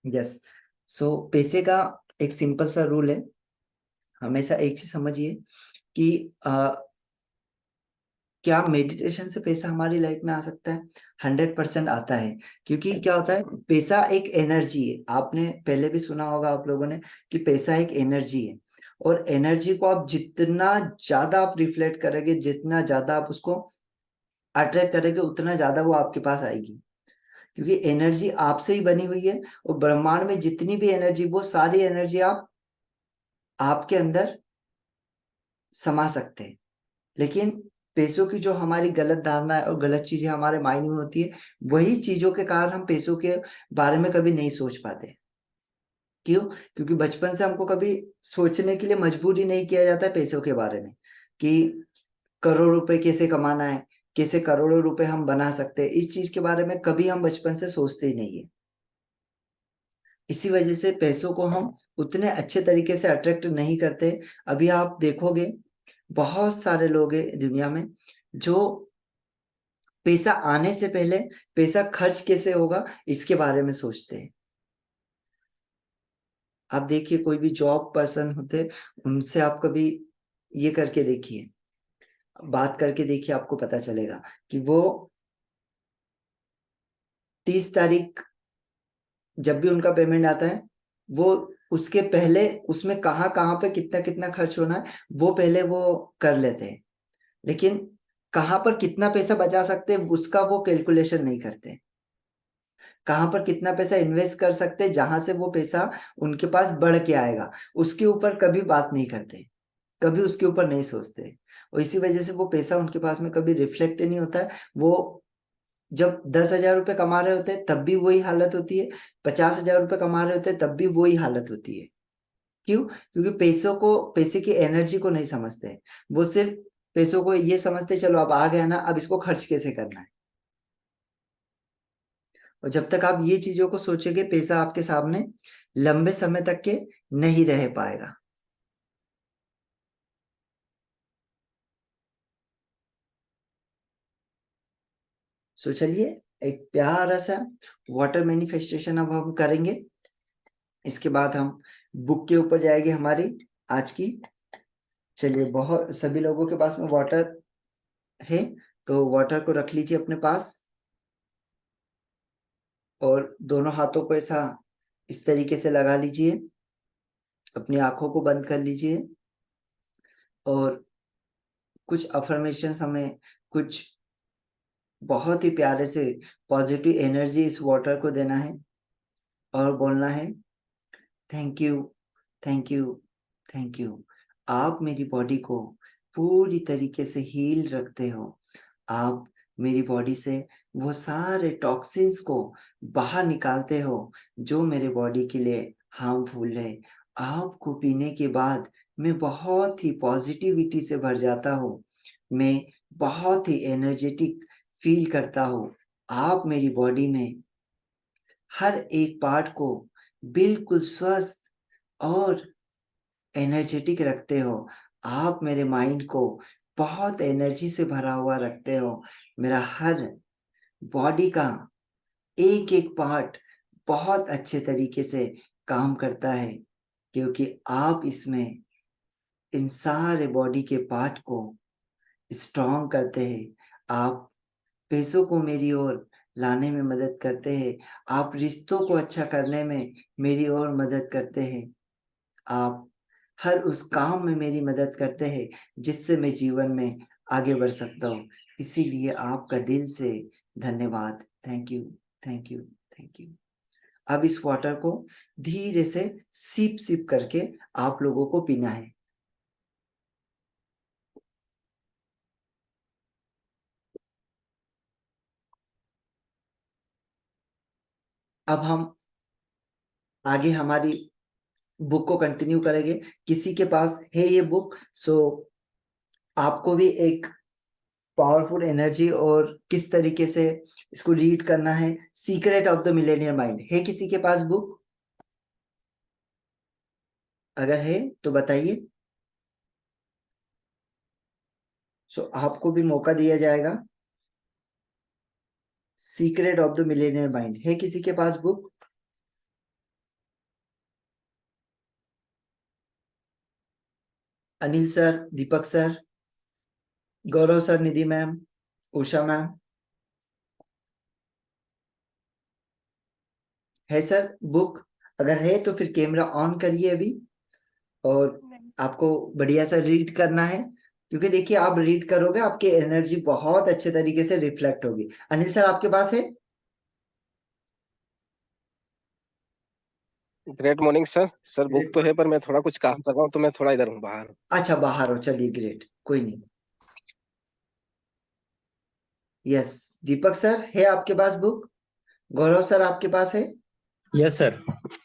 यस, सो पैसे का एक सिंपल सा रूल है। हमेशा एक चीज समझिए कि क्या मेडिटेशन से पैसा हमारी लाइफ में आ सकता है? 100% आता है। क्योंकि क्या होता है, पैसा एक एनर्जी है। आपने पहले भी सुना होगा आप लोगों ने कि पैसा एक एनर्जी है और एनर्जी को आप जितना ज्यादा आप रिफ्लेक्ट करेंगे, जितना ज्यादा आप उसको अट्रैक्ट करेंगे, उतना ज्यादा वो आपके पास आएगी। क्योंकि एनर्जी आपसे ही बनी हुई है और ब्रह्मांड में जितनी भी एनर्जी, वो सारी एनर्जी आप आपके अंदर समा सकते हैं। लेकिन पैसों की जो हमारी गलत धारणा है और गलत चीजें हमारे माइंड में होती है, वही चीजों के कारण हम पैसों के बारे में कभी नहीं सोच पाते। क्यों? क्योंकि बचपन से हमको कभी सोचने के लिए मजबूर ही नहीं किया जाता है पैसों के बारे में कि करोड़ रुपए कैसे कमाना है, कैसे करोड़ों रुपए हम बना सकते हैं। इस चीज के बारे में कभी हम बचपन से सोचते ही नहीं है। इसी वजह से पैसों को हम उतने अच्छे तरीके से अट्रैक्ट नहीं करते। अभी आप देखोगे बहुत सारे लोग हैं दुनिया में जो पैसा आने से पहले पैसा खर्च कैसे होगा इसके बारे में सोचते हैं। आप देखिए, कोई भी जॉब पर्सन होते, उनसे आप कभी ये करके देखिए, बात करके देखिए, आपको पता चलेगा कि वो 30 तारीख जब भी उनका पेमेंट आता है, वो उसके पहले उसमें कहाँ कहाँ पे कितना कितना खर्च होना है वो पहले वो कर लेते हैं। लेकिन कहाँ पर कितना पैसा बचा सकते हैं उसका वो कैलकुलेशन नहीं करते। कहाँ पर कितना पैसा इन्वेस्ट कर सकते हैं जहां से वो पैसा उनके पास बढ़ के आएगा, उसके ऊपर कभी बात नहीं करते, कभी उसके ऊपर नहीं सोचते। और इसी वजह से वो पैसा उनके पास में कभी रिफ्लेक्ट नहीं होता है। वो जब 10,000 रुपए कमा रहे होते हैं तब भी वही हालत होती है, 50,000 रुपए कमा रहे होते हैं तब भी वही हालत होती है। क्यों? क्योंकि पैसों को, पैसे की एनर्जी को नहीं समझते। वो सिर्फ पैसों को ये समझते, चलो अब आ गया ना, अब इसको खर्च कैसे करना है। और जब तक आप ये चीजों को सोचोगे, पैसा आपके सामने लंबे समय तक के नहीं रह पाएगा। सो चलिए, एक प्यारा सा वाटर मैनिफेस्टेशन अब हम करेंगे। इसके बाद हम बुक के ऊपर जाएंगे हमारी आज की। चलिए, बहुत सभी लोगों के पास में वाटर है तो वाटर को रख लीजिए अपने पास और दोनों हाथों को ऐसा इस तरीके से लगा लीजिए, अपनी आंखों को बंद कर लीजिए और कुछ अफर्मेशंस, हमें कुछ बहुत ही प्यारे से पॉजिटिव एनर्जी इस वाटर को देना है और बोलना है, thank you, thank you, thank you. आप मेरी बॉडी को पूरी तरीके से हील रखते हो। आप मेरी बॉडी से वो सारे टॉक्सिन्स को बाहर निकालते हो जो मेरे बॉडी के लिए हार्मफुल है। आपको पीने के बाद मैं बहुत ही पॉजिटिविटी से भर जाता हूँ, मैं बहुत ही एनर्जेटिक फील करता हूँ। आप मेरी बॉडी में हर एक पार्ट को बिल्कुल स्वस्थ और एनर्जेटिक रखते हो। आप मेरे माइंड को बहुत एनर्जी से भरा हुआ रखते हो। मेरा हर बॉडी का एक एक पार्ट बहुत अच्छे तरीके से काम करता है, क्योंकि आप इसमें इन सारे बॉडी के पार्ट को स्ट्रॉन्ग करते हैं। आप पैसों को मेरी ओर लाने में मदद करते हैं। आप रिश्तों को अच्छा करने में मेरी ओर मदद करते हैं। आप हर उस काम में मेरी मदद करते हैं जिससे मैं जीवन में आगे बढ़ सकता हूँ। इसीलिए आपका दिल से धन्यवाद। Thank you, thank you, thank you. अब इस वाटर को धीरे से सिप सिप करके आप लोगों को पीना है। अब हम आगे हमारी बुक को कंटिन्यू करेंगे। किसी के पास है ये बुक, सो आपको भी एक पावरफुल एनर्जी और किस तरीके से इसको रीड करना है, secret of the Millionaire mind, है किसी के पास बुक? अगर है तो बताइए। सो आपको भी मौका दिया जाएगा। Secret of the Millionaire mind है किसी के पास बुक? अनिल सर, दीपक सर, गौरव सर, निधि मैम, उषा मैम, है सर बुक? अगर है तो फिर कैमरा ऑन करिए अभी, और आपको बढ़िया सा रीड करना है, क्योंकि देखिए आप रीड करोगे आपकी एनर्जी बहुत अच्छे तरीके से रिफ्लेक्ट होगी। अनिल सर आपके पास है? Great morning sir. Sir book तो है पर मैं थोड़ा कुछ काम कर रहा हूँ तो मैं थोड़ा इधर हूँ बाहर। अच्छा बाहर हो, चलिए ग्रेट, कोई नहीं। यस, दीपक सर है आपके पास बुक? गौरव सर आपके पास है? यस सर,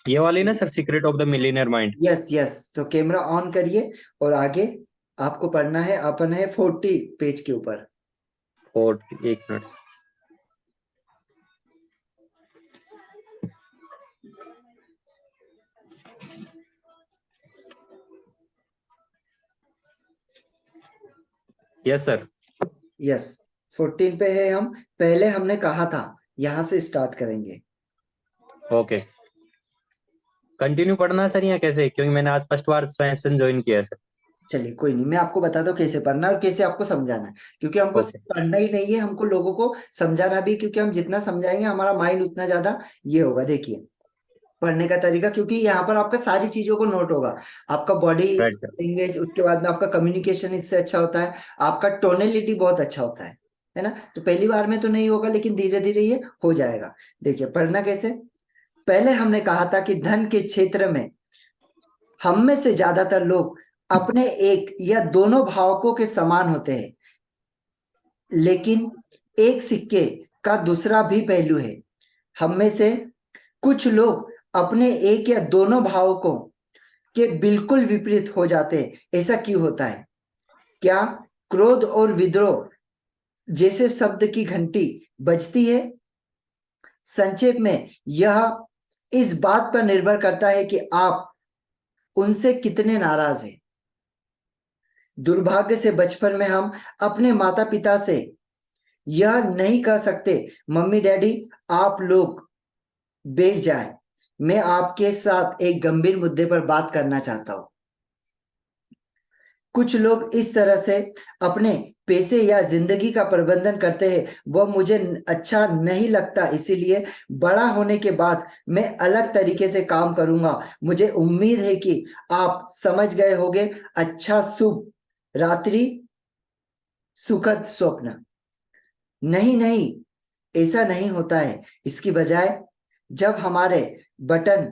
ये वाली ना sir, secret of the millionaire mind. Yes yes, तो कैमरा ऑन करिए और आगे आपको पढ़ना है। अपन है 40 पेज के ऊपर। और एक मिनट। Yes sir. यस, 14 पे है हम। पहले हमने कहा था यहां से स्टार्ट करेंगे। ओके, कंटिन्यू पढ़ना है सर या कैसे? क्योंकि मैंने आज फर्स्ट बार सेशन ज्वाइन किया है सर। चलिए कोई नहीं, मैं आपको बताता हूँ कैसे पढ़ना है और कैसे आपको समझाना है, क्योंकि हमको ओके। सिर्फ पढ़ना ही नहीं है, हमको लोगों को समझाना भी, क्योंकि हम जितना समझाएंगे हमारा माइंड उतना ज्यादा ये होगा। देखिए पढ़ने का तरीका, क्योंकि यहाँ पर आपका सारी चीजों को नोट होगा। आपका बॉडी राइट सर। लैंग्वेज, उसके बाद में आपका कम्युनिकेशन इससे अच्छा होता है, आपका टोनेलिटी बहुत अच्छा होता है ना? तो पहली बार में तो नहीं होगा, लेकिन धीरे धीरे ये हो जाएगा। देखिए पढ़ना कैसे। पहले हमने कहा था कि धन के क्षेत्र में हम में से ज्यादातर लोग अपने एक या दोनों भावकों के समान होते हैं, लेकिन एक सिक्के का दूसरा भी पहलू है। हम में से कुछ लोग अपने एक या दोनों भावकों के बिल्कुल विपरीत हो जाते हैं। ऐसा क्यों होता है? क्या क्रोध और विद्रोह जैसे शब्द की घंटी बजती है? संक्षेप में यह इस बात पर निर्भर करता है कि आप उनसे कितने नाराज हैं। दुर्भाग्य से बचपन में हम अपने माता पिता से यह नहीं कह सकते, मम्मी डैडी आप लोग बैठ जाए, मैं आपके साथ एक गंभीर मुद्दे पर बात करना चाहता हूं। कुछ लोग इस तरह से अपने पैसे या जिंदगी का प्रबंधन करते हैं, वह मुझे अच्छा नहीं लगता, इसीलिए बड़ा होने के बाद मैं अलग तरीके से काम करूंगा। मुझे उम्मीद है कि आप समझ गए होंगे। अच्छा, शुभ रात्रि, सुखद स्वप्न। नहीं नहीं, ऐसा नहीं होता है। इसकी बजाय जब हमारे बटन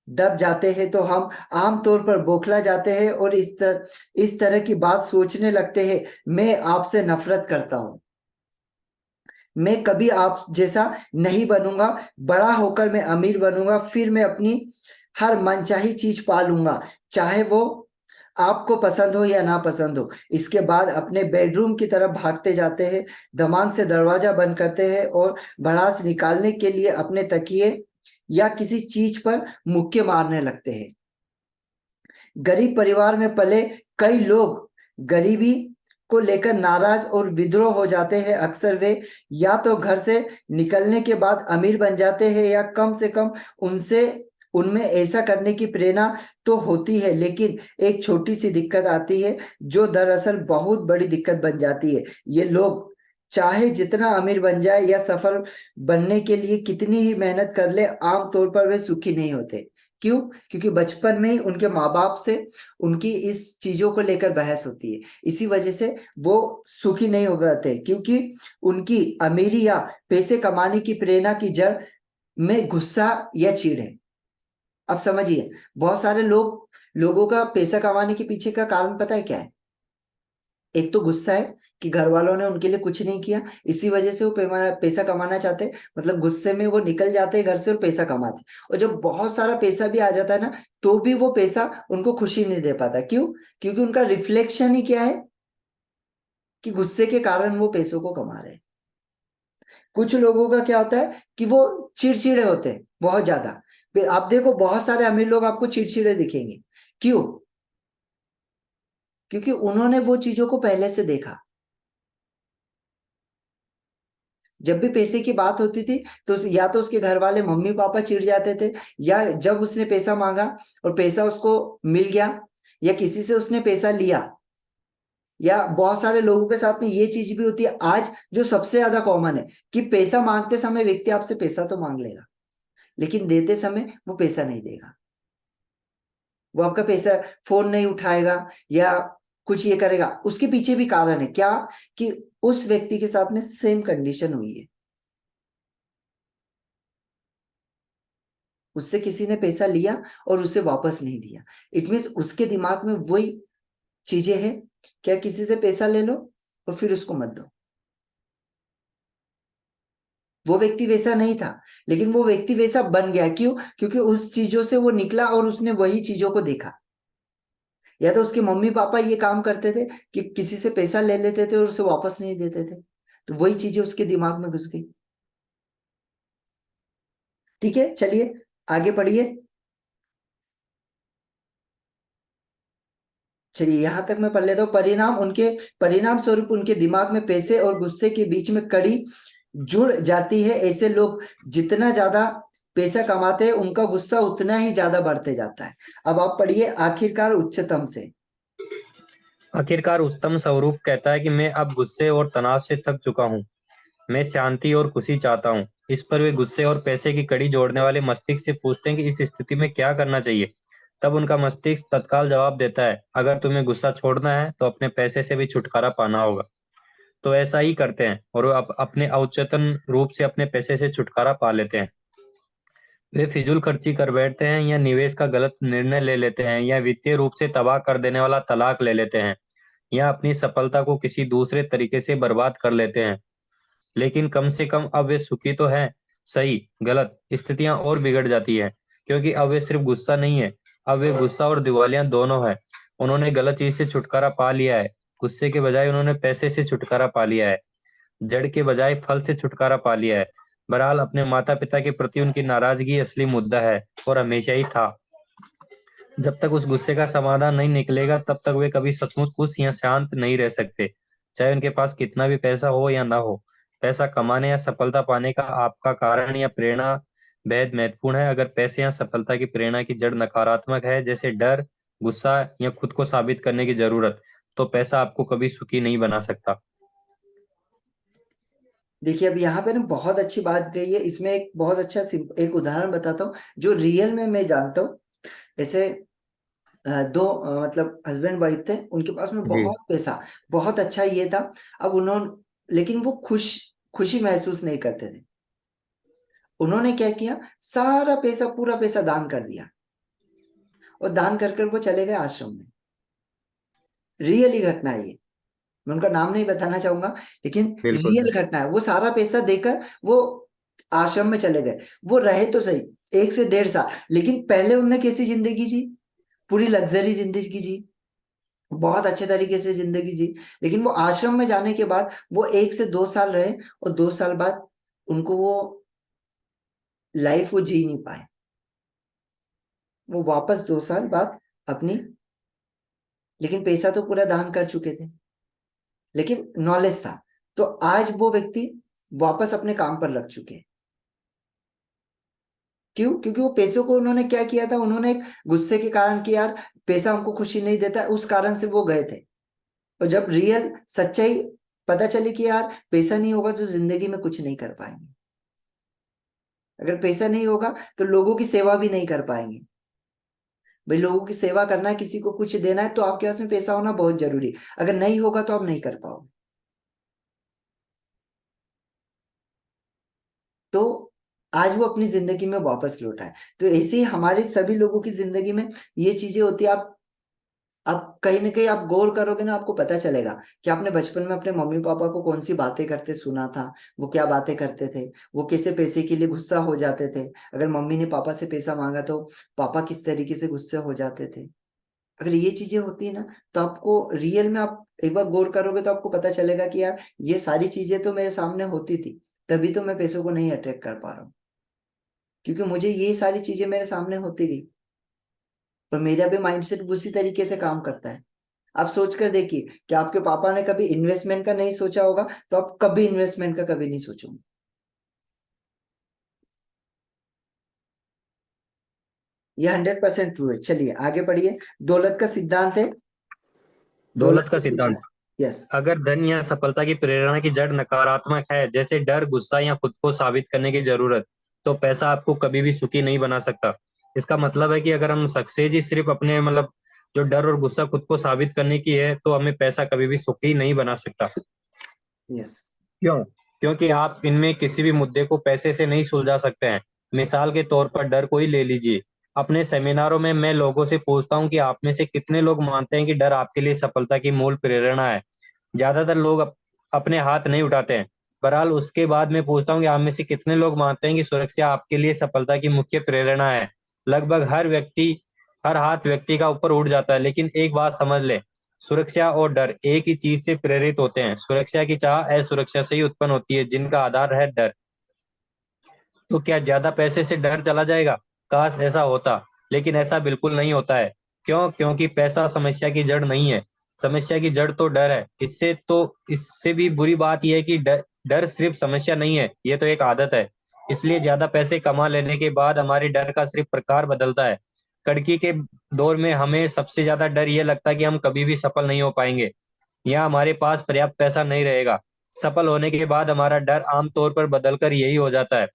दब जाते हैं तो हम आमतौर पर बौखला जाते हैं और इस तरह की बात सोचने लगते हैं, मैं आपसे नफरत करता हूं, मैं कभी आप जैसा नहीं बनूंगा, बड़ा होकर मैं अमीर बनूंगा, फिर मैं अपनी हर मनचाही चीज पा लूंगा, चाहे वो आपको पसंद हो या ना पसंद हो। इसके बाद अपने बेडरूम की तरफ भागते जाते हैं, धमाक से दरवाजा बंद करते हैं और भड़ास निकालने के लिए अपने तकिए या किसी चीज पर मुक्के मारने लगते हैं। गरीब परिवार में पले कई लोग गरीबी को लेकर नाराज और विद्रोह हो जाते हैं। अक्सर वे या तो घर से निकलने के बाद अमीर बन जाते हैं या कम से कम उनमें ऐसा करने की प्रेरणा तो होती है, लेकिन एक छोटी सी दिक्कत आती है जो दरअसल बहुत बड़ी दिक्कत बन जाती है। ये लोग चाहे जितना अमीर बन जाए या सफल बनने के लिए कितनी ही मेहनत कर ले, आमतौर पर वे सुखी नहीं होते। क्यों? क्योंकि बचपन में ही उनके माँ बाप से उनकी इस चीजों को लेकर बहस होती है। इसी वजह से वो सुखी नहीं हो पाते, क्योंकि उनकी अमीरी या पैसे कमाने की प्रेरणा की जड़ में गुस्सा या चिढ़ है। अब समझिए, बहुत सारे लोगों का पैसा कमाने के पीछे का कारण पता है क्या है? एक तो गुस्सा है कि घर वालों ने उनके लिए कुछ नहीं किया, इसी वजह से वो पैसा कमाना चाहते हैं। मतलब गुस्से में वो निकल जाते हैं घर से और पैसा कमाते, और जब बहुत सारा पैसा भी आ जाता है ना, तो भी वो पैसा उनको खुशी नहीं दे पाता। क्यों? क्योंकि उनका रिफ्लेक्शन ही क्या है कि गुस्से के कारण वो पैसों को कमा रहे हैं। कुछ लोगों का क्या होता है कि वो चिड़चिड़े होते हैं बहुत ज्यादा। आप देखो, बहुत सारे अमीर लोग आपको चिड़चिड़े दिखेंगे। क्यों? क्योंकि उन्होंने वो चीजों को पहले से देखा। जब भी पैसे की बात होती थी तो या तो उसके घर वाले मम्मी पापा चिढ़ जाते थे, या जब उसने पैसा मांगा और पैसा उसको मिल गया, या किसी से उसने पैसा लिया, या बहुत सारे लोगों के साथ में ये चीज भी होती है आज जो सबसे ज्यादा कॉमन है कि पैसा मांगते समय व्यक्ति आपसे पैसा तो मांग लेगा, लेकिन देते समय वो पैसा नहीं देगा। वो आपका पैसा फोन नहीं उठाएगा या कुछ ये करेगा। उसके पीछे भी कारण है क्या? कि उस व्यक्ति के साथ में सेम कंडीशन हुई है, उससे किसी ने पैसा लिया और उसे वापस नहीं दिया। इट मीन्स उसके दिमाग में वही चीजें हैं, क्या किसी से पैसा ले लो और फिर उसको मत दो। वो व्यक्ति वैसा नहीं था, लेकिन वो व्यक्ति वैसा बन गया। क्यों? क्योंकि उस चीजों से वो निकला और उसने वही चीजों को देखा। या तो उसके मम्मी पापा ये काम करते थे कि किसी से पैसा ले लेते थे और उसे वापस नहीं देते थे, तो वही चीजें उसके दिमाग में घुस गई। ठीक है, चलिए आगे पढ़िए। चलिए यहां तक मैं पढ़ लेता हूँ। परिणाम स्वरूप उनके दिमाग में पैसे और गुस्से के बीच में कड़ी जुड़ जाती है। ऐसे लोग जितना ज्यादा पैसा कमाते हैं, उनका गुस्सा उतना ही ज्यादा बढ़ते जाता है। अब आप पढ़िए आखिरकार उच्चतम से। आखिरकार उच्चतम स्वरूप कहता है कि मैं अब गुस्से और तनाव से थक चुका हूँ, मैं शांति और खुशी चाहता हूँ। इस पर वे गुस्से और पैसे की कड़ी जोड़ने वाले मस्तिष्क से पूछते हैं कि इस स्थिति में क्या करना चाहिए। तब उनका मस्तिष्क तत्काल जवाब देता है, अगर तुम्हें गुस्सा छोड़ना है तो अपने पैसे से भी छुटकारा पाना होगा। तो ऐसा ही करते हैं और वो अपने अवचेतन रूप से अपने पैसे से छुटकारा पा लेते हैं। वे फिजूल खर्ची कर बैठते हैं या निवेश का गलत निर्णय ले लेते हैं या वित्तीय रूप से तबाह कर देने वाला तलाक ले लेते हैं या अपनी सफलता को किसी दूसरे तरीके से बर्बाद कर लेते हैं। लेकिन कम से कम अब वे सुखी तो हैं। सही गलत स्थितियां और बिगड़ जाती है, क्योंकि अब वे सिर्फ गुस्सा नहीं है, अब वे गुस्सा और दिवालियां दोनों है। उन्होंने गलत चीज से छुटकारा पा लिया है। गुस्से के बजाय उन्होंने पैसे से छुटकारा पा लिया है, जड़ के बजाय फल से छुटकारा पा लिया है। बहरहाल अपने माता पिता के प्रति उनकी नाराजगी असली मुद्दा है और हमेशा ही था। जब तक उस गुस्से का समाधान नहीं निकलेगा, तब तक वे कभी सचमुच खुश या शांत नहीं रह सकते, चाहे उनके पास कितना भी पैसा हो या ना हो। पैसा कमाने या सफलता पाने का आपका कारण या प्रेरणा बेहद महत्वपूर्ण है। अगर पैसे या सफलता की प्रेरणा की जड़ नकारात्मक है, जैसे डर, गुस्सा या खुद को साबित करने की जरूरत, तो पैसा आपको कभी सुखी नहीं बना सकता। देखिए अब यहाँ पे ना बहुत अच्छी बात कही है। इसमें एक बहुत अच्छा एक उदाहरण बताता हूँ जो रियल में मैं जानता हूँ। ऐसे दो मतलब हस्बैंड वाइफ थे, उनके पास में जी बहुत पैसा, बहुत अच्छा ये था। अब उन्होंने, लेकिन वो खुशी महसूस नहीं करते थे। उन्होंने क्या किया, सारा पैसा, पूरा पैसा दान कर दिया, और दान कर कर वो चले गए आश्रम में। रियली घटना है ये, मैं उनका नाम नहीं बताना चाहूंगा, लेकिन बिल्कुल रियल सर। घटना है। वो सारा पैसा देकर वो आश्रम में चले गए। वो रहे तो सही 1 से 1.5 साल, लेकिन पहले उनने कैसी जिंदगी जी? पूरी लग्जरी जिंदगी जी। बहुत अच्छे तरीके से जिंदगी जी, लेकिन वो आश्रम में जाने के बाद वो 1 से 2 साल रहे और 2 साल बाद उनको वो लाइफ वो जी नहीं पाए। वो वापस 2 साल बाद अपनी, लेकिन पैसा तो पूरा दान कर चुके थे, लेकिन नॉलेज था। तो आज वो व्यक्ति वापस अपने काम पर लग चुके हैं। क्यों? क्योंकि वो पैसों को उन्होंने क्या किया था, उन्होंने एक गुस्से के कारण कि यार पैसा हमको खुशी नहीं देता, उस कारण से वो गए थे। और जब रियल सच्चाई पता चली कि यार पैसा नहीं होगा तो जिंदगी में कुछ नहीं कर पाएंगे। अगर पैसा नहीं होगा तो लोगों की सेवा भी नहीं कर पाएंगे। भाई लोगों की सेवा करना है, किसी को कुछ देना है, तो आपके पास में पैसा होना बहुत जरूरी है। अगर नहीं होगा तो आप नहीं कर पाओगे। तो आज वो अपनी जिंदगी में वापस लौटा है। तो ऐसे ही हमारे सभी लोगों की जिंदगी में ये चीजें होती है। आप कहीं ना कहीं आप गौर करोगे ना, आपको पता चलेगा कि आपने बचपन में अपने मम्मी पापा को कौन सी बातें करते सुना था, वो क्या बातें करते थे, वो कैसे पैसे के लिए गुस्सा हो जाते थे। अगर मम्मी ने पापा से पैसा मांगा तो पापा किस तरीके से गुस्से हो जाते थे। अगर ये चीजें होती है ना, तो आपको रियल में आप एक बार गौर करोगे तो आपको पता चलेगा कि यार ये सारी चीजें तो मेरे सामने होती थी, तभी तो मैं पैसों को नहीं अट्रैक्ट कर पा रहा हूँ, क्योंकि मुझे ये सारी चीजें मेरे सामने होती गई और मेरा भी माइंडसेट उसी तरीके से काम करता है। आप सोच कर देखिए कि आपके पापा ने कभी इन्वेस्टमेंट का नहीं सोचा होगा, तो आप कभी इन्वेस्टमेंट का कभी नहीं सोचोगे। ये 100% ट्रू है। चलिए आगे पढ़िए। दौलत का सिद्धांत है। दौलत का सिद्धांत। यस। अगर धन या सफलता की प्रेरणा की जड़ नकारात्मक है, जैसे डर, गुस्सा या खुद को साबित करने की जरूरत, तो पैसा आपको कभी भी सुखी नहीं बना सकता। इसका मतलब है कि अगर हम सक्सेस ही सिर्फ अपने जो डर और गुस्सा खुद को साबित करने की है, तो हमें पैसा कभी भी सुखी नहीं बना सकता। यस। क्यों? क्योंकि आप इनमें किसी भी मुद्दे को पैसे से नहीं सुलझा सकते हैं। मिसाल के तौर पर डर को ही ले लीजिए। अपने सेमिनारों में मैं लोगों से पूछता हूं कि आप में से कितने लोग मानते हैं कि डर आपके लिए सफलता की मूल प्रेरणा है। ज्यादातर लोग अपने हाथ नहीं उठाते हैं। बहरहाल उसके बाद मैं पूछता हूँ कि आप में से कितने लोग मानते हैं कि सुरक्षा आपके लिए सफलता की मुख्य प्रेरणा है। लगभग हर हाथ व्यक्ति का ऊपर उठ जाता है। लेकिन एक बात समझ ले, सुरक्षा और डर एक ही चीज से प्रेरित होते हैं। सुरक्षा की चाह असुरक्षा से ही उत्पन्न होती है, जिनका आधार है डर। तो क्या ज्यादा पैसे से डर चला जाएगा? काश ऐसा होता, लेकिन ऐसा बिल्कुल नहीं होता है। क्यों? क्योंकि पैसा समस्या की जड़ नहीं है। समस्या की जड़ तो डर है। इससे भी बुरी बात यह है कि डर सिर्फ समस्या नहीं है, ये तो एक आदत है। इसलिए ज्यादा पैसे कमा लेने के बाद हमारे डर का सिर्फ प्रकार बदलता है। कड़की के दौर में हमें सबसे ज्यादा डर ये लगता है कि हम कभी भी सफल नहीं हो पाएंगे, या हमारे पास पर्याप्त पैसा नहीं रहेगा। सफल होने के बाद हमारा डर आमतौर पर बदलकर यही हो जाता है,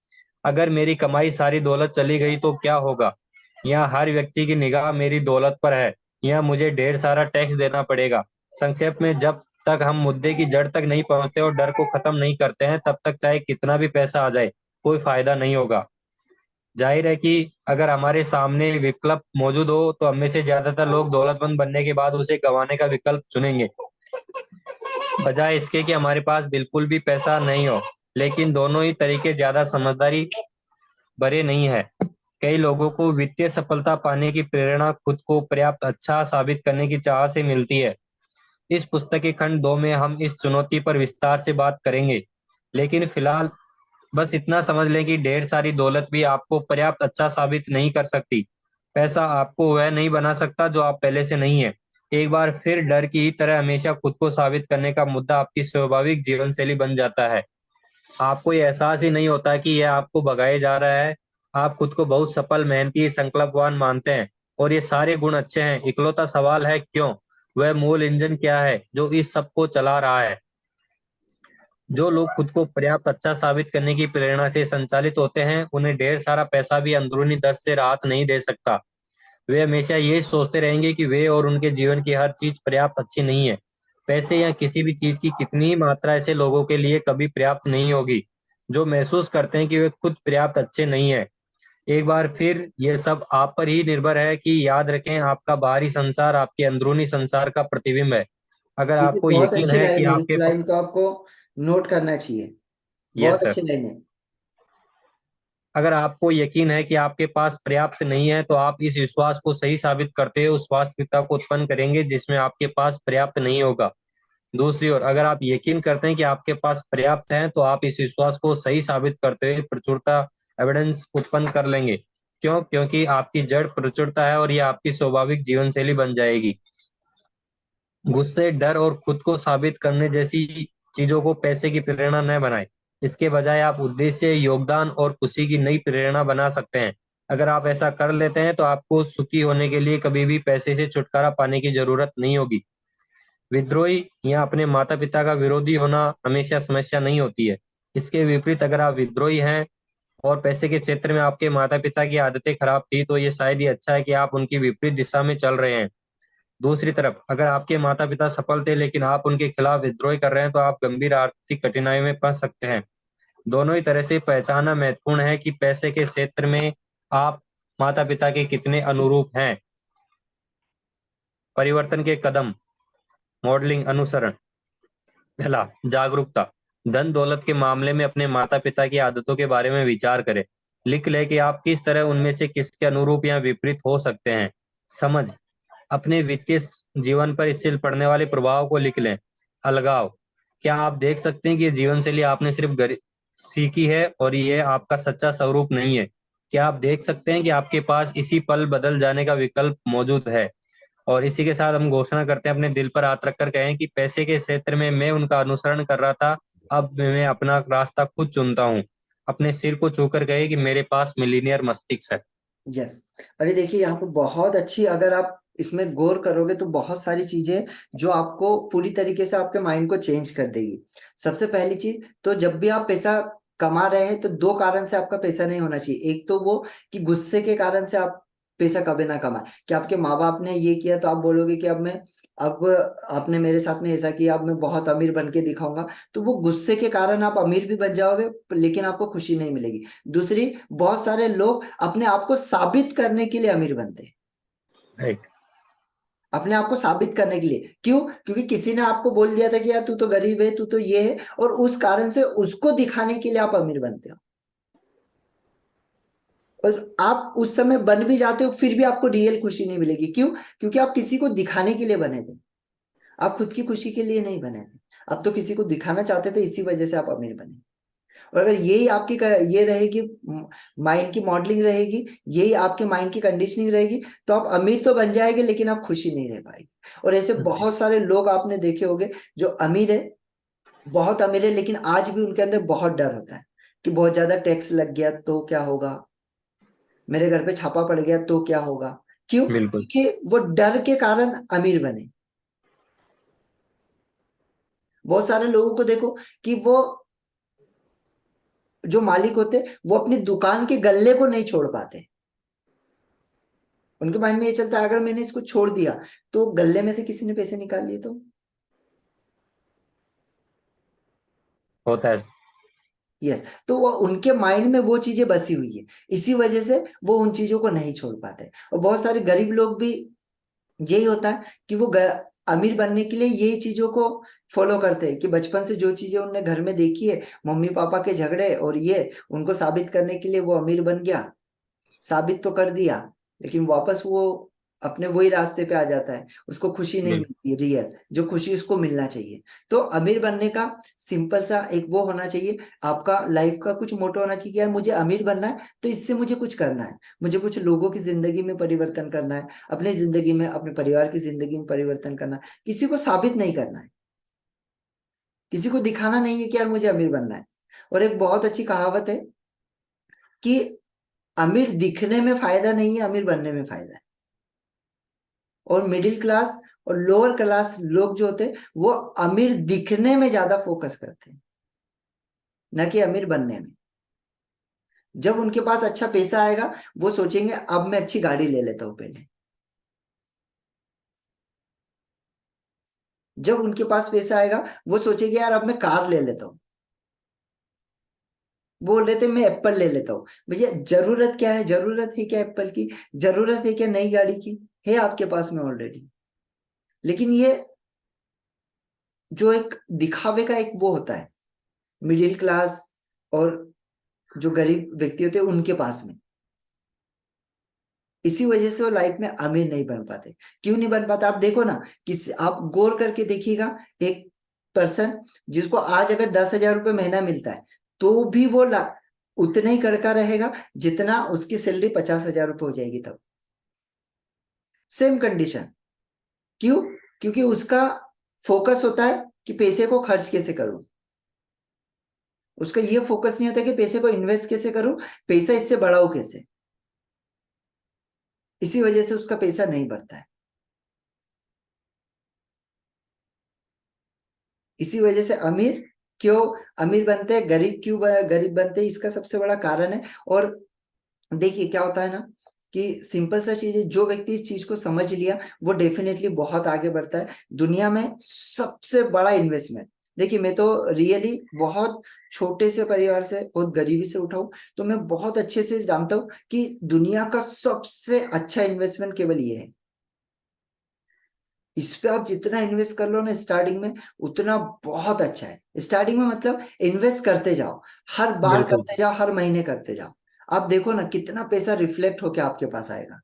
अगर मेरी कमाई सारी दौलत चली गई तो क्या होगा? या हर व्यक्ति की निगाह मेरी दौलत पर है, या मुझे ढेर सारा टैक्स देना पड़ेगा। संक्षेप में, जब तक हम मुद्दे की जड़ तक नहीं पहुंचते और डर को खत्म नहीं करते हैं, तब तक चाहे कितना भी पैसा आ जाए, कोई फायदा नहीं होगा। जाहिर है कि अगर हमारे सामने विकल्प मौजूद हो, तो हमें से ज्यादातर लोग दौलतमंद बनने के बाद उसे गंवाने का विकल्प चुनेंगे, बजाय इसके कि हमारे पास बिल्कुल भी पैसा नहीं हो। लेकिन दोनों ही तरीके ज्यादा समझदारी भरे नहीं है। कई लोगों को वित्तीय सफलता पाने की प्रेरणा खुद को पर्याप्त अच्छा साबित करने की चाह से मिलती है। इस पुस्तक के खंड 2 में हम इस चुनौती पर विस्तार से बात करेंगे। लेकिन फिलहाल बस इतना समझ लें कि ढेर सारी दौलत भी आपको पर्याप्त अच्छा साबित नहीं कर सकती। पैसा आपको वह नहीं बना सकता जो आप पहले से नहीं है। एक बार फिर डर की ही तरह हमेशा खुद को साबित करने का मुद्दा आपकी स्वाभाविक जीवन शैली बन जाता है। आपको ये एहसास ही नहीं होता कि यह आपको भगाए जा रहा है। आप खुद को बहुत सफल, मेहनती, संकल्पवान मानते हैं, और ये सारे गुण अच्छे हैं। इकलौता सवाल है क्यों? वह मूल इंजन क्या है जो इस सब को चला रहा है? जो लोग खुद को पर्याप्त अच्छा साबित करने की प्रेरणा से संचालित होते हैं, उन्हें ढेर सारा पैसा भी अंदरूनी दर्द से राहत नहीं दे सकता। वे हमेशा ये सोचते रहेंगे कि वे और उनके जीवन की हर चीज पर्याप्त अच्छी नहीं है। पैसे या किसी भी चीज की कितनी ही मात्रा ऐसे लोगों के लिए कभी पर्याप्त नहीं होगी जो महसूस करते हैं कि वे खुद पर्याप्त अच्छे नहीं है। एक बार फिर यह सब आप पर ही निर्भर है कि याद रखें, आपका बाहरी संसार आपके अंदरूनी संसार का प्रतिबिंब है। अगर ये आपको बहुत यकीन अच्छी है कि लाइन है, इस आपके लाइन को आपको नोट करना चाहिए। यस बहुत सर, अच्छी लाइन है। अगर आपको यकीन है कि आपके पास पर्याप्त नहीं है, तो आप इस विश्वास को सही साबित करते हुए उस वास्तविकता को उत्पन्न करेंगे जिसमें आपके पास पर्याप्त नहीं होगा। दूसरी ओर, अगर आप यकीन करते हैं कि आपके पास पर्याप्त है, तो आप इस विश्वास को सही साबित करते हुए प्रचुरता एविडेंस उत्पन्न कर लेंगे। क्यों? क्योंकि आपकी जड़ प्रचुरता है और यह आपकी स्वाभाविक जीवन शैली बन जाएगी। गुस्से, डर और खुद को साबित करने जैसी चीजों को पैसे की प्रेरणा न बनाएं। इसके बजाय आप उद्देश्य, योगदान और खुशी की नई प्रेरणा बना सकते हैं। अगर आप ऐसा कर लेते हैं, तो आपको सुखी होने के लिए कभी भी पैसे से छुटकारा पाने की जरूरत नहीं होगी। विद्रोही या अपने माता पिता का विरोधी होना हमेशा समस्या नहीं होती है। इसके विपरीत, अगर आप विद्रोही हैं और पैसे के क्षेत्र में आपके माता पिता की आदतें खराब थी, तो ये शायद ही अच्छा है कि आप उनकी विपरीत दिशा में चल रहे हैं। दूसरी तरफ, अगर आपके माता पिता सफल थे लेकिन आप उनके खिलाफ विद्रोह कर रहे हैं, तो आप गंभीर आर्थिक कठिनाइयों में फंस सकते हैं। दोनों ही तरह से पहचानना महत्वपूर्ण है कि पैसे के क्षेत्र में आप माता पिता के कितने अनुरूप हैं। परिवर्तन के कदम, मॉडलिंग, अनुसरण। पहला, जागरूकता। धन दौलत के मामले में अपने माता पिता की आदतों के बारे में विचार करें। लिख लें कि आप किस तरह उनमें से किसके अनुरूप या विपरीत हो सकते हैं। समझ, अपने वित्तीय जीवन पर इससे पड़ने वाले प्रभाव को लिख लें। अलगाव, क्या आप देख सकते हैं कि ये जीवन शैली आपने सिर्फ सीखी है और ये आपका सच्चा स्वरूप नहीं है? क्या आप देख सकते हैं कि आपके पास इसी पल बदल जाने का विकल्प मौजूद है? और इसी के साथ हम घोषणा करते हैं, अपने दिल पर हाथ रखकर कहें कि पैसे के क्षेत्र में मैं उनका अनुसरण कर रहा था, अब मैं अपना रास्ता खुद चुनता हूँ। अपने सिर को छूकर कहे कि मेरे पास मिलीनियर मस्तिष्क है। यस, अभी देखिए यहाँ पे बहुत अच्छी, अगर आप इसमें गौर करोगे तो बहुत सारी चीजें जो आपको पूरी तरीके से आपके माइंड को चेंज कर देगी। सबसे पहली चीज तो, जब भी आप पैसा कमा रहे हैं तो दो कारण से आपका पैसा नहीं होना चाहिए। एक तो वो कि गुस्से के कारण से आप पैसा कभी ना कमाए, कि आपके माँ बाप ने ये किया तो आप बोलोगे कि अब आपने मेरे साथ में ऐसा किया, अब मैं बहुत अमीर बन के दिखाऊंगा, तो वो गुस्से के कारण आप अमीर भी बन जाओगे लेकिन आपको खुशी नहीं मिलेगी। दूसरी, बहुत सारे लोग अपने आप को साबित करने के लिए अमीर बनते हैं, राइट। अपने आप को साबित करने के लिए। क्यों? क्योंकि किसी ने आपको बोल दिया था कि यार तू तो गरीब है, तू तो ये है, और उस कारण से उसको दिखाने के लिए आप अमीर बनते हो। और आप उस समय बन भी जाते हो, फिर भी आपको रियल खुशी नहीं मिलेगी। क्यों? क्योंकि आप किसी को दिखाने के लिए बने थे, आप खुद की खुशी के लिए नहीं बने थे। अब तो किसी को दिखाना चाहते थे, इसी वजह से आप अमीर बने। और अगर यही आपकी ये रहेगी, माइंड की मॉडलिंग रहेगी, यही आपके माइंड की कंडीशनिंग रहेगी, तो आप अमीर तो बन जाएंगे लेकिन आप खुशी नहीं रह पाएंगे। और ऐसे बहुत सारे लोग आपने देखे होंगे जो अमीर है, बहुत अमीर है, लेकिन आज भी उनके अंदर बहुत डर होता है कि बहुत ज्यादा टैक्स लग गया तो क्या होगा, मेरे घर पे छापा पड़ गया तो क्या होगा। क्यों? बिल्कुल। क्योंकि वो डर के कारण अमीर बने। बहुत सारे लोगों को देखो कि वो जो मालिक होते, वो अपनी दुकान के गल्ले को नहीं छोड़ पाते। उनके माइंड में ये चलता है, अगर मैंने इसको छोड़ दिया तो गल्ले में से किसी ने पैसे निकाल लिए तो। होता है। यस, तो वो उनके माइंड में वो चीजें बसी हुई है, इसी वजह से वो उन चीजों को नहीं छोड़ पाते। और बहुत सारे गरीब लोग भी यही होता है कि वो अमीर बनने के लिए यही चीजों को फॉलो करते हैं, कि बचपन से जो चीजें उनने घर में देखी है, मम्मी पापा के झगड़े और ये, उनको साबित करने के लिए वो अमीर बन गया, साबित तो कर दिया, लेकिन वापस वो अपने वही रास्ते पे आ जाता है, उसको खुशी नहीं बिल्कुल। मिलती रियल, जो खुशी उसको मिलना चाहिए। तो अमीर बनने का सिंपल सा एक वो होना चाहिए, आपका लाइफ का कुछ मोटो होना चाहिए कि यार मुझे अमीर बनना है तो इससे मुझे कुछ करना है, मुझे कुछ लोगों की जिंदगी में परिवर्तन करना है, अपनी जिंदगी में, अपने परिवार की जिंदगी में परिवर्तन करना है। किसी को साबित नहीं करना है, किसी को दिखाना नहीं है कि यार मुझे अमीर बनना है। और एक बहुत अच्छी कहावत है कि अमीर दिखने में फायदा नहीं है, अमीर बनने में फायदा है। और मिडिल क्लास और लोअर क्लास लोग जो होते हैं, वो अमीर दिखने में ज्यादा फोकस करते हैं, न कि अमीर बनने में। जब उनके पास अच्छा पैसा आएगा, वो सोचेंगे अब मैं अच्छी गाड़ी ले लेता हूं पहले। जब उनके पास पैसा आएगा, वो सोचेंगे यार अब मैं कार ले लेता हूं। बोल रहे थे मैं एप्पल ले लेता हूँ। भैया जरूरत क्या है? जरूरत है क्या एप्पल की? जरूरत है क्या नई गाड़ी की? है आपके पास में ऑलरेडी। लेकिन ये जो एक दिखावे का एक वो होता है, मिडिल क्लास और जो गरीब व्यक्ति होते हैं उनके पास में। इसी वजह से वो लाइफ में अमीर नहीं बन पाते। क्यों नहीं बन पाते? आप देखो ना, किसी आप गौर करके देखिएगा, एक पर्सन जिसको आज अगर 10,000 रुपये महीना मिलता है तो भी वो उतना ही करका रहेगा जितना उसकी सैलरी 50,000 रुपये हो जाएगी तब। Same condition. क्यों? क्योंकि उसका फोकस होता है कि पैसे को खर्च कैसे करूं, उसका ये फोकस नहीं होता कि पैसे को इन्वेस्ट कैसे करूं, पैसा इससे बढ़ाऊं कैसे। इसी वजह से उसका पैसा नहीं बढ़ता है। इसी वजह से अमीर क्यों अमीर बनते हैं, गरीब क्यों गरीब बनते हैं, इसका सबसे बड़ा कारण है। और देखिए क्या होता है ना कि सिंपल सा चीज है, जो व्यक्ति इस चीज को समझ लिया वो डेफिनेटली बहुत आगे बढ़ता है। दुनिया में सबसे बड़ा इन्वेस्टमेंट, देखिए मैं तो रियली बहुत छोटे से परिवार से, बहुत गरीबी से उठा हूं, तो मैं बहुत अच्छे से जानता हूं कि दुनिया का सबसे अच्छा इन्वेस्टमेंट केवल ये है। इस पे आप जितना इन्वेस्ट कर लो ना स्टार्टिंग में, उतना बहुत अच्छा है। स्टार्टिंग में मतलब इन्वेस्ट करते जाओ, हर बार बिल्कुल करते जाओ, हर महीने करते जाओ। आप देखो ना कितना पैसा रिफ्लेक्ट होके आपके पास आएगा,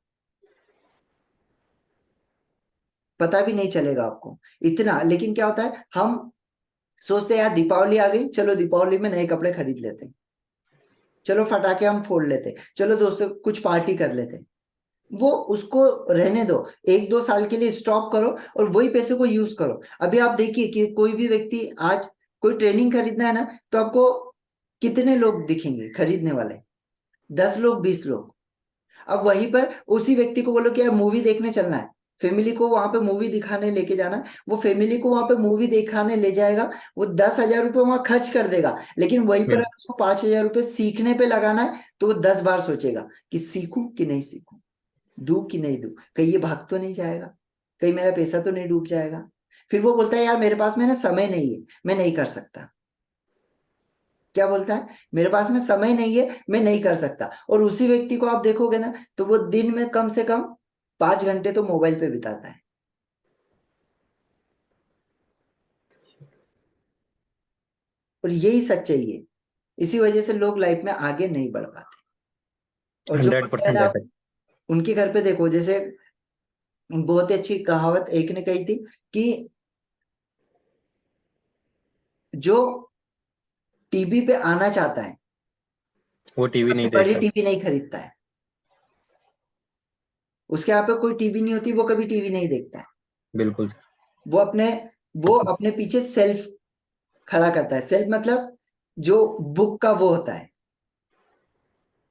पता भी नहीं चलेगा आपको इतना। लेकिन क्या होता है, हम सोचते हैं यार दीपावली आ गई, चलो दीपावली में नए कपड़े खरीद लेते हैं, चलो फटाके हम फोड़ लेते हैं, चलो दोस्तों कुछ पार्टी कर लेते हैं। वो उसको रहने दो, 1-2 साल के लिए स्टॉप करो और वही पैसे को यूज करो। अभी आप देखिए कि कोई भी व्यक्ति आज कोई ट्रेनिंग खरीदना है ना, तो आपको कितने लोग दिखेंगे खरीदने वाले? 10 लोग, 20 लोग। अब वहीं पर उसी व्यक्ति को बोलो कि यार मूवी देखने चलना है, फैमिली को वहां पे मूवी दिखाने लेके जाना, वो फैमिली को वहां पे मूवी दिखाने ले जाएगा, वो 10,000 रुपये वहां खर्च कर देगा। लेकिन वहीं पर अगर उसको 5,000 रुपये सीखने पे लगाना है तो वो 10 बार सोचेगा कि सीखूं कि नहीं सीखूं, दूं कि नहीं दूं, कहीं ये भाग तो नहीं जाएगा, कहीं मेरा पैसा तो नहीं डूब जाएगा। फिर वो बोलता है यार मेरे पास में ना समय नहीं है, मैं नहीं कर सकता। क्या बोलता है? मेरे पास में समय नहीं है, मैं नहीं कर सकता। और उसी व्यक्ति को आप देखोगे ना तो वो दिन में कम से कम 5 घंटे तो मोबाइल पे बिताता है। और यही सच्चाई है। इसी वजह से लोग लाइफ में आगे नहीं बढ़ पाते। और जो बोलते हैं 100% ना, ऐसा आप उनके घर पे देखो, जैसे बहुत ही अच्छी कहावत एक ने कही थी कि जो टीवी पे आना चाहता है वो टीवी नहीं कभी बड़ी देखता। टीवी नहीं खरीदता है। उसके यहाँ पे कोई टीवी नहीं होती, वो कभी टीवी नहीं देखता है। बिल्कुल सर। वो अपने वो अपने पीछे सेल्फ खड़ा करता है। सेल्फ मतलब जो बुक का वो होता है,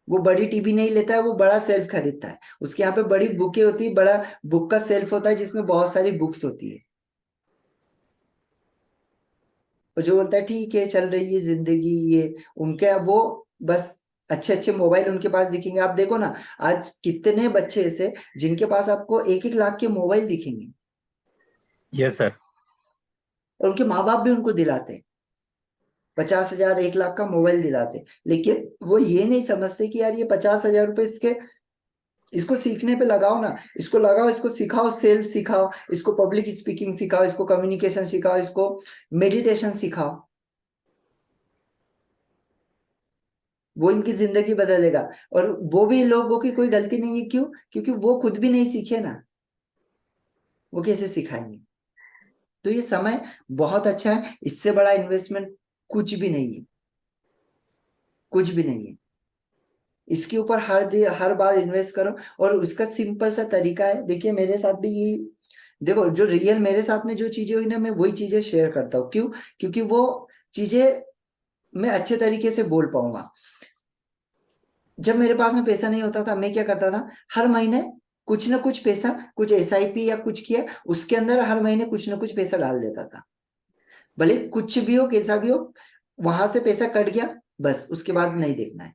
वो बड़ी टीवी नहीं लेता है, वो बड़ा सेल्फ खरीदता है। उसके यहाँ पे बड़ी बुकें होती है, बड़ा बुक का सेल्फ होता है जिसमें बहुत सारी बुक्स होती है। और जो बोलता है ठीक है चल रही है जिंदगी, ये उनके वो बस अच्छे अच्छे मोबाइल उनके पास दिखेंगे। आप देखो ना आज कितने बच्चे ऐसे जिनके पास आपको 1-1 लाख के मोबाइल दिखेंगे, यस सर। और उनके माँ बाप भी उनको दिलाते हैं, 50,000 1 लाख का मोबाइल दिलाते। लेकिन वो ये नहीं समझते कि यार ये 50,000 रुपए इसको सीखने पे लगाओ ना, इसको लगाओ, इसको सिखाओ, सेल्स सिखाओ, इसको पब्लिक स्पीकिंग सिखाओ, इसको कम्युनिकेशन सिखाओ, इसको मेडिटेशन सिखाओ। वो इनकी जिंदगी बदलेगा। और वो भी लोगों की कोई गलती नहीं है। क्यों? क्योंकि वो खुद भी नहीं सीखे ना, वो कैसे सिखाएंगे? तो ये समय बहुत अच्छा है, इससे बड़ा इन्वेस्टमेंट कुछ भी नहीं है, कुछ भी नहीं है। इसके ऊपर हर बार इन्वेस्ट करो। और उसका सिंपल सा तरीका है, देखिए मेरे साथ भी ये, देखो जो रियल मेरे साथ में जो चीजें हुई ना, मैं वही चीजें शेयर करता हूँ। क्यों? क्योंकि वो चीजें मैं अच्छे तरीके से बोल पाऊंगा। जब मेरे पास में पैसा नहीं होता था, मैं क्या करता था, हर महीने कुछ ना कुछ पैसा, कुछ एसआईपी या कुछ किया, उसके अंदर हर महीने कुछ ना कुछ पैसा डाल देता था। भले कुछ भी हो, कैसा भी हो, वहां से पैसा कट गया, बस उसके बाद नहीं देखना है।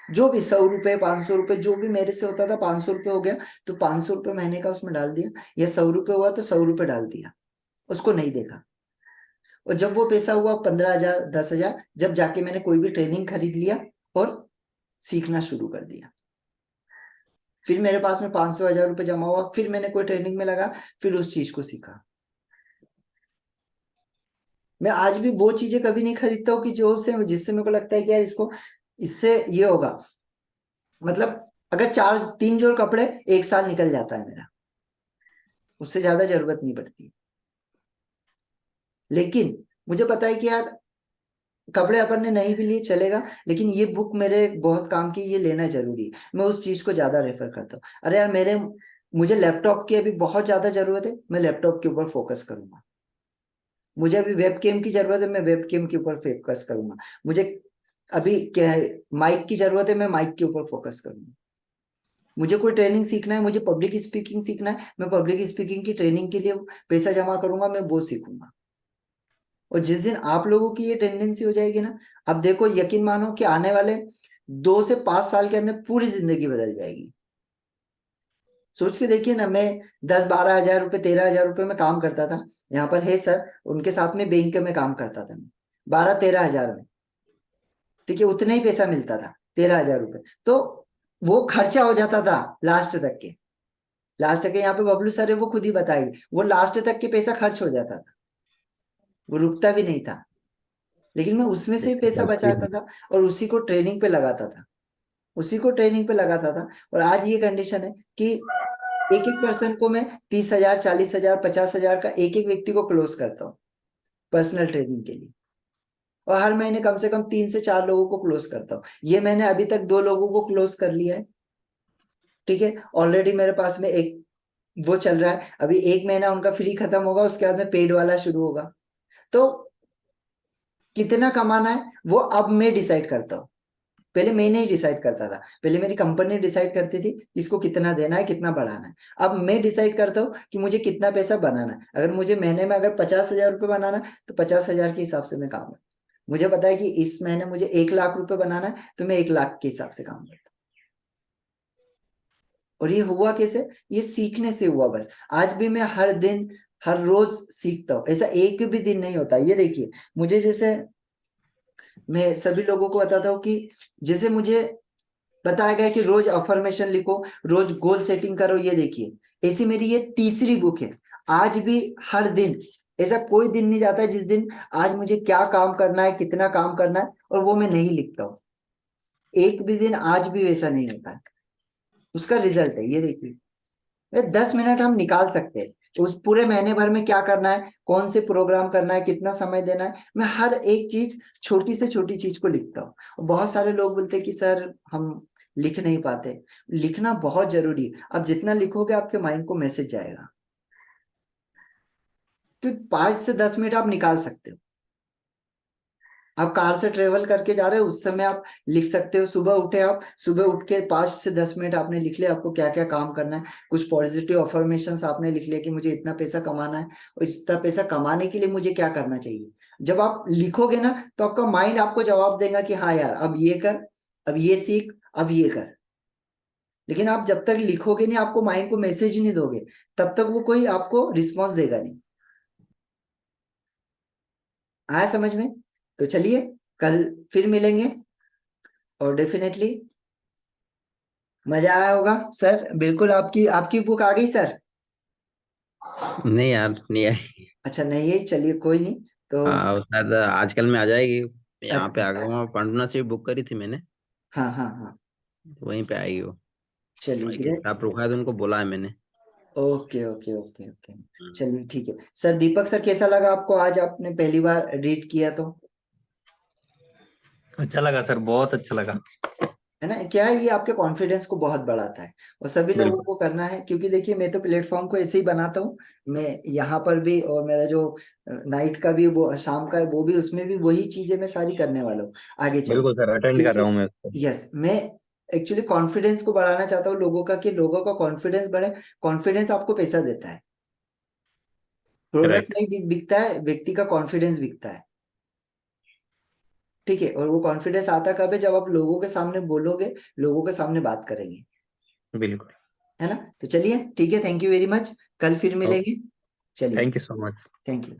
जो भी 100 रुपए, 500 रुपए, जो भी मेरे से होता था, 500 रुपए हो गया तो 500 रुपए महीने का उसमें डाल दिया, या 100 रुपए हुआ तो 100 रुपए डाल दिया, उसको नहीं देखा। और जब वो पैसा हुआ 15,000, 10,000, जब जाके मैंने कोई भी ट्रेनिंग खरीद लिया और सीखना शुरू कर दिया। फिर मेरे पास में 500, 1,000 रुपए जमा हुआ, फिर मैंने कोई ट्रेनिंग में लगा, फिर उस चीज को सीखा। मैं आज भी वो चीजें कभी नहीं खरीदता हूँ कि जो से जिससे मेरे को लगता है कि यार इसको इससे ये होगा, मतलब अगर 3 जोड़ कपड़े 1 साल निकल जाता है मेरा, उससे ज्यादा जरूरत नहीं पड़ती। लेकिन मुझे पता है कि यार कपड़े अपन ने नहीं भी लिए चलेगा, लेकिन ये बुक मेरे बहुत काम की, ये लेना जरूरी है, मैं उस चीज को ज्यादा रेफर करता हूँ। अरे यार मुझे लैपटॉप की अभी बहुत ज्यादा जरूरत है, मैं लैपटॉप के ऊपर फोकस करूंगा। मुझे अभी वेबकेम की जरूरत है, मैं वेबकेम के ऊपर फोकस करूंगा। मुझे अभी क्या है, माइक की जरूरत है, मैं माइक के ऊपर फोकस करूंगा। मुझे कोई ट्रेनिंग सीखना है, मुझे पब्लिक स्पीकिंग सीखना है, मैं पब्लिक स्पीकिंग की ट्रेनिंग के लिए पैसा जमा करूंगा, मैं वो सीखूंगा। और जिस दिन आप लोगों की ये टेंडेंसी हो जाएगी ना, अब देखो, यकीन मानो कि आने वाले 2 से 5 साल के अंदर पूरी जिंदगी बदल जाएगी। सोच के देखिए ना, मैं 10-12 हजार रुपए 13 हजार रुपए में काम करता था, यहाँ पर है सर, उनके साथ में बैंक में काम करता था मैं, 12-13 हजार में, ठीक है, उतना ही पैसा मिलता था, 13 हजार रुपए। तो वो खर्चा हो जाता था लास्ट तक के यहाँ पे बबलू सर है, वो खुद ही बताएगी, वो लास्ट तक के पैसा खर्च हो जाता था, वो रुकता भी नहीं था। लेकिन मैं उसमें से ही पैसा बचाता था और उसी को ट्रेनिंग पे लगाता था, और आज ये कंडीशन है कि एक एक पर्सन को मैं 30 हजार 40 हजार 50 हजार का एक एक व्यक्ति को क्लोज करता हूँ पर्सनल ट्रेनिंग के लिए, और हर महीने कम से कम 3 से 4 लोगों को क्लोज करता हूँ। ये मैंने अभी तक 2 लोगों को क्लोज कर लिया है, ठीक है। ऑलरेडी मेरे पास में एक वो चल रहा है, अभी 1 महीना उनका फ्री खत्म होगा, उसके बाद में पेड वाला शुरू होगा। तो कितना कमाना है वो अब मैं डिसाइड करता हूँ, पहले मैं नहीं डिसाइड करता था, पहले मेरी कंपनी डिसाइड करती थी इसको कितना देना है, कितना बढ़ाना है। अब मैं डिसाइड करता हूँ कि मुझे कितना पैसा बनाना है। अगर मुझे महीने में अगर 50 हजार रुपये बनाना है तो 50 हजार के हिसाब से मैं काम करता हूँ। मुझे पता है कि इस महीने मुझे 1 लाख रुपए बनाना है, तो मैं 1 लाख के हिसाब से काम करता हूँ। और ये हुआ कैसे, ये सीखने से हुआ। बस आज भी मैं हर दिन हर रोज सीखता हूँ, ऐसा एक भी दिन नहीं होता। ये देखिए, मुझे जैसे मैं सभी लोगों को बताता हूँ कि जैसे मुझे बताया गया कि रोज अफर्मेशन लिखो, रोज गोल सेटिंग करो, ये देखिए ऐसी मेरी ये 3री बुक है। आज भी हर दिन ऐसा कोई दिन नहीं जाता है जिस दिन आज मुझे क्या काम करना है, कितना काम करना है, और वो मैं नहीं लिखता हूँ। एक भी दिन आज भी वैसा नहीं होता है। उसका रिजल्ट है, ये देखिए 10 मिनट हम निकाल सकते हैं उस पूरे महीने भर में क्या करना है, कौन से प्रोग्राम करना है, कितना समय देना है। मैं हर एक चीज, छोटी से छोटी चीज को लिखता हूँ। और बहुत सारे लोग बोलते हैं कि सर हम लिख नहीं पाते। लिखना बहुत जरूरी है। अब जितना लिखोगे आपके माइंड को मैसेज जाएगा, क्योंकि 5 से 10 मिनट आप निकाल सकते हो। आप कार से ट्रेवल करके जा रहे हो, उस समय आप लिख सकते हो। सुबह उठे, आप सुबह उठ के 5 से 10 मिनट आपने लिख लिया आपको क्या क्या काम करना है। कुछ पॉजिटिव अफर्मेशंस आपने लिख लिया कि मुझे इतना पैसा कमाना है, और इतना पैसा कमाने के लिए मुझे क्या करना चाहिए। जब आप लिखोगे ना, तो आपका माइंड आपको जवाब देगा कि हाँ यार, अब ये कर, अब ये सीख, अब ये कर। लेकिन आप जब तक लिखोगे नहीं, आपको माइंड को मैसेज नहीं दोगे, तब तक वो कोई आपको रिस्पॉन्स देगा नहीं। आया समझ में? तो चलिए, कल फिर मिलेंगे, और डेफिनेटली मजा आया होगा सर। बिल्कुल, आपकी आपकी बुक आ गई सर? नहीं यार, नहीं आई। अच्छा, नहीं है, चलिए कोई नहीं। तो शायद आजकल में आ जाएगी। यहाँ पे अच्छा, आ गया हूँ, पांडुना से बुक करी थी मैंने, हाँ हाँ हाँ, वहीं पे आएगी वो। चलिए वहीं के ग्रेट। स्टाफ रुका है तो उनको बोला है मैंने। ओके ओके ओके ओके, हम्म। चलिए ठीक है सर। दीपक सर, कैसा लगा आपको? आज आपने पहली बार रीड किया तो? अच्छा लगा सर, बहुत अच्छा लगा। है ना, क्या है, ये आपके कॉन्फिडेंस को बहुत बढ़ाता है, और सभी लोगों बिल्कुल। को करना है। क्योंकि देखिए, मैं तो प्लेटफॉर्म को ऐसे ही बनाता हूँ, मैं यहाँ पर भी, और मेरा जो नाइट का भी, वो शाम का है, वो भी, उसमें भी वही चीजें मैं सारी करने वाला हूँ आगे चल के। बिल्कुल सर, अटेंड कर रहा क्योंकि हूँ मैं उसको। यस, मैं एक्चुअली कॉन्फिडेंस को बढ़ाना चाहता हूँ लोगों का, कि लोगों का कॉन्फिडेंस बढ़े। कॉन्फिडेंस आपको पैसा देता है, प्रोडक्ट करेक्ट। नहीं बिकता है, व्यक्ति का कॉन्फिडेंस बिकता है, ठीक है। और वो कॉन्फिडेंस आता कब है? जब आप लोगों के सामने बोलोगे, लोगों के सामने बात करेंगे, बिल्कुल। है ना। तो चलिए ठीक है, थैंक यू वेरी मच, कल फिर ओके, मिलेंगे। चलिए, thank you so much. Thank you.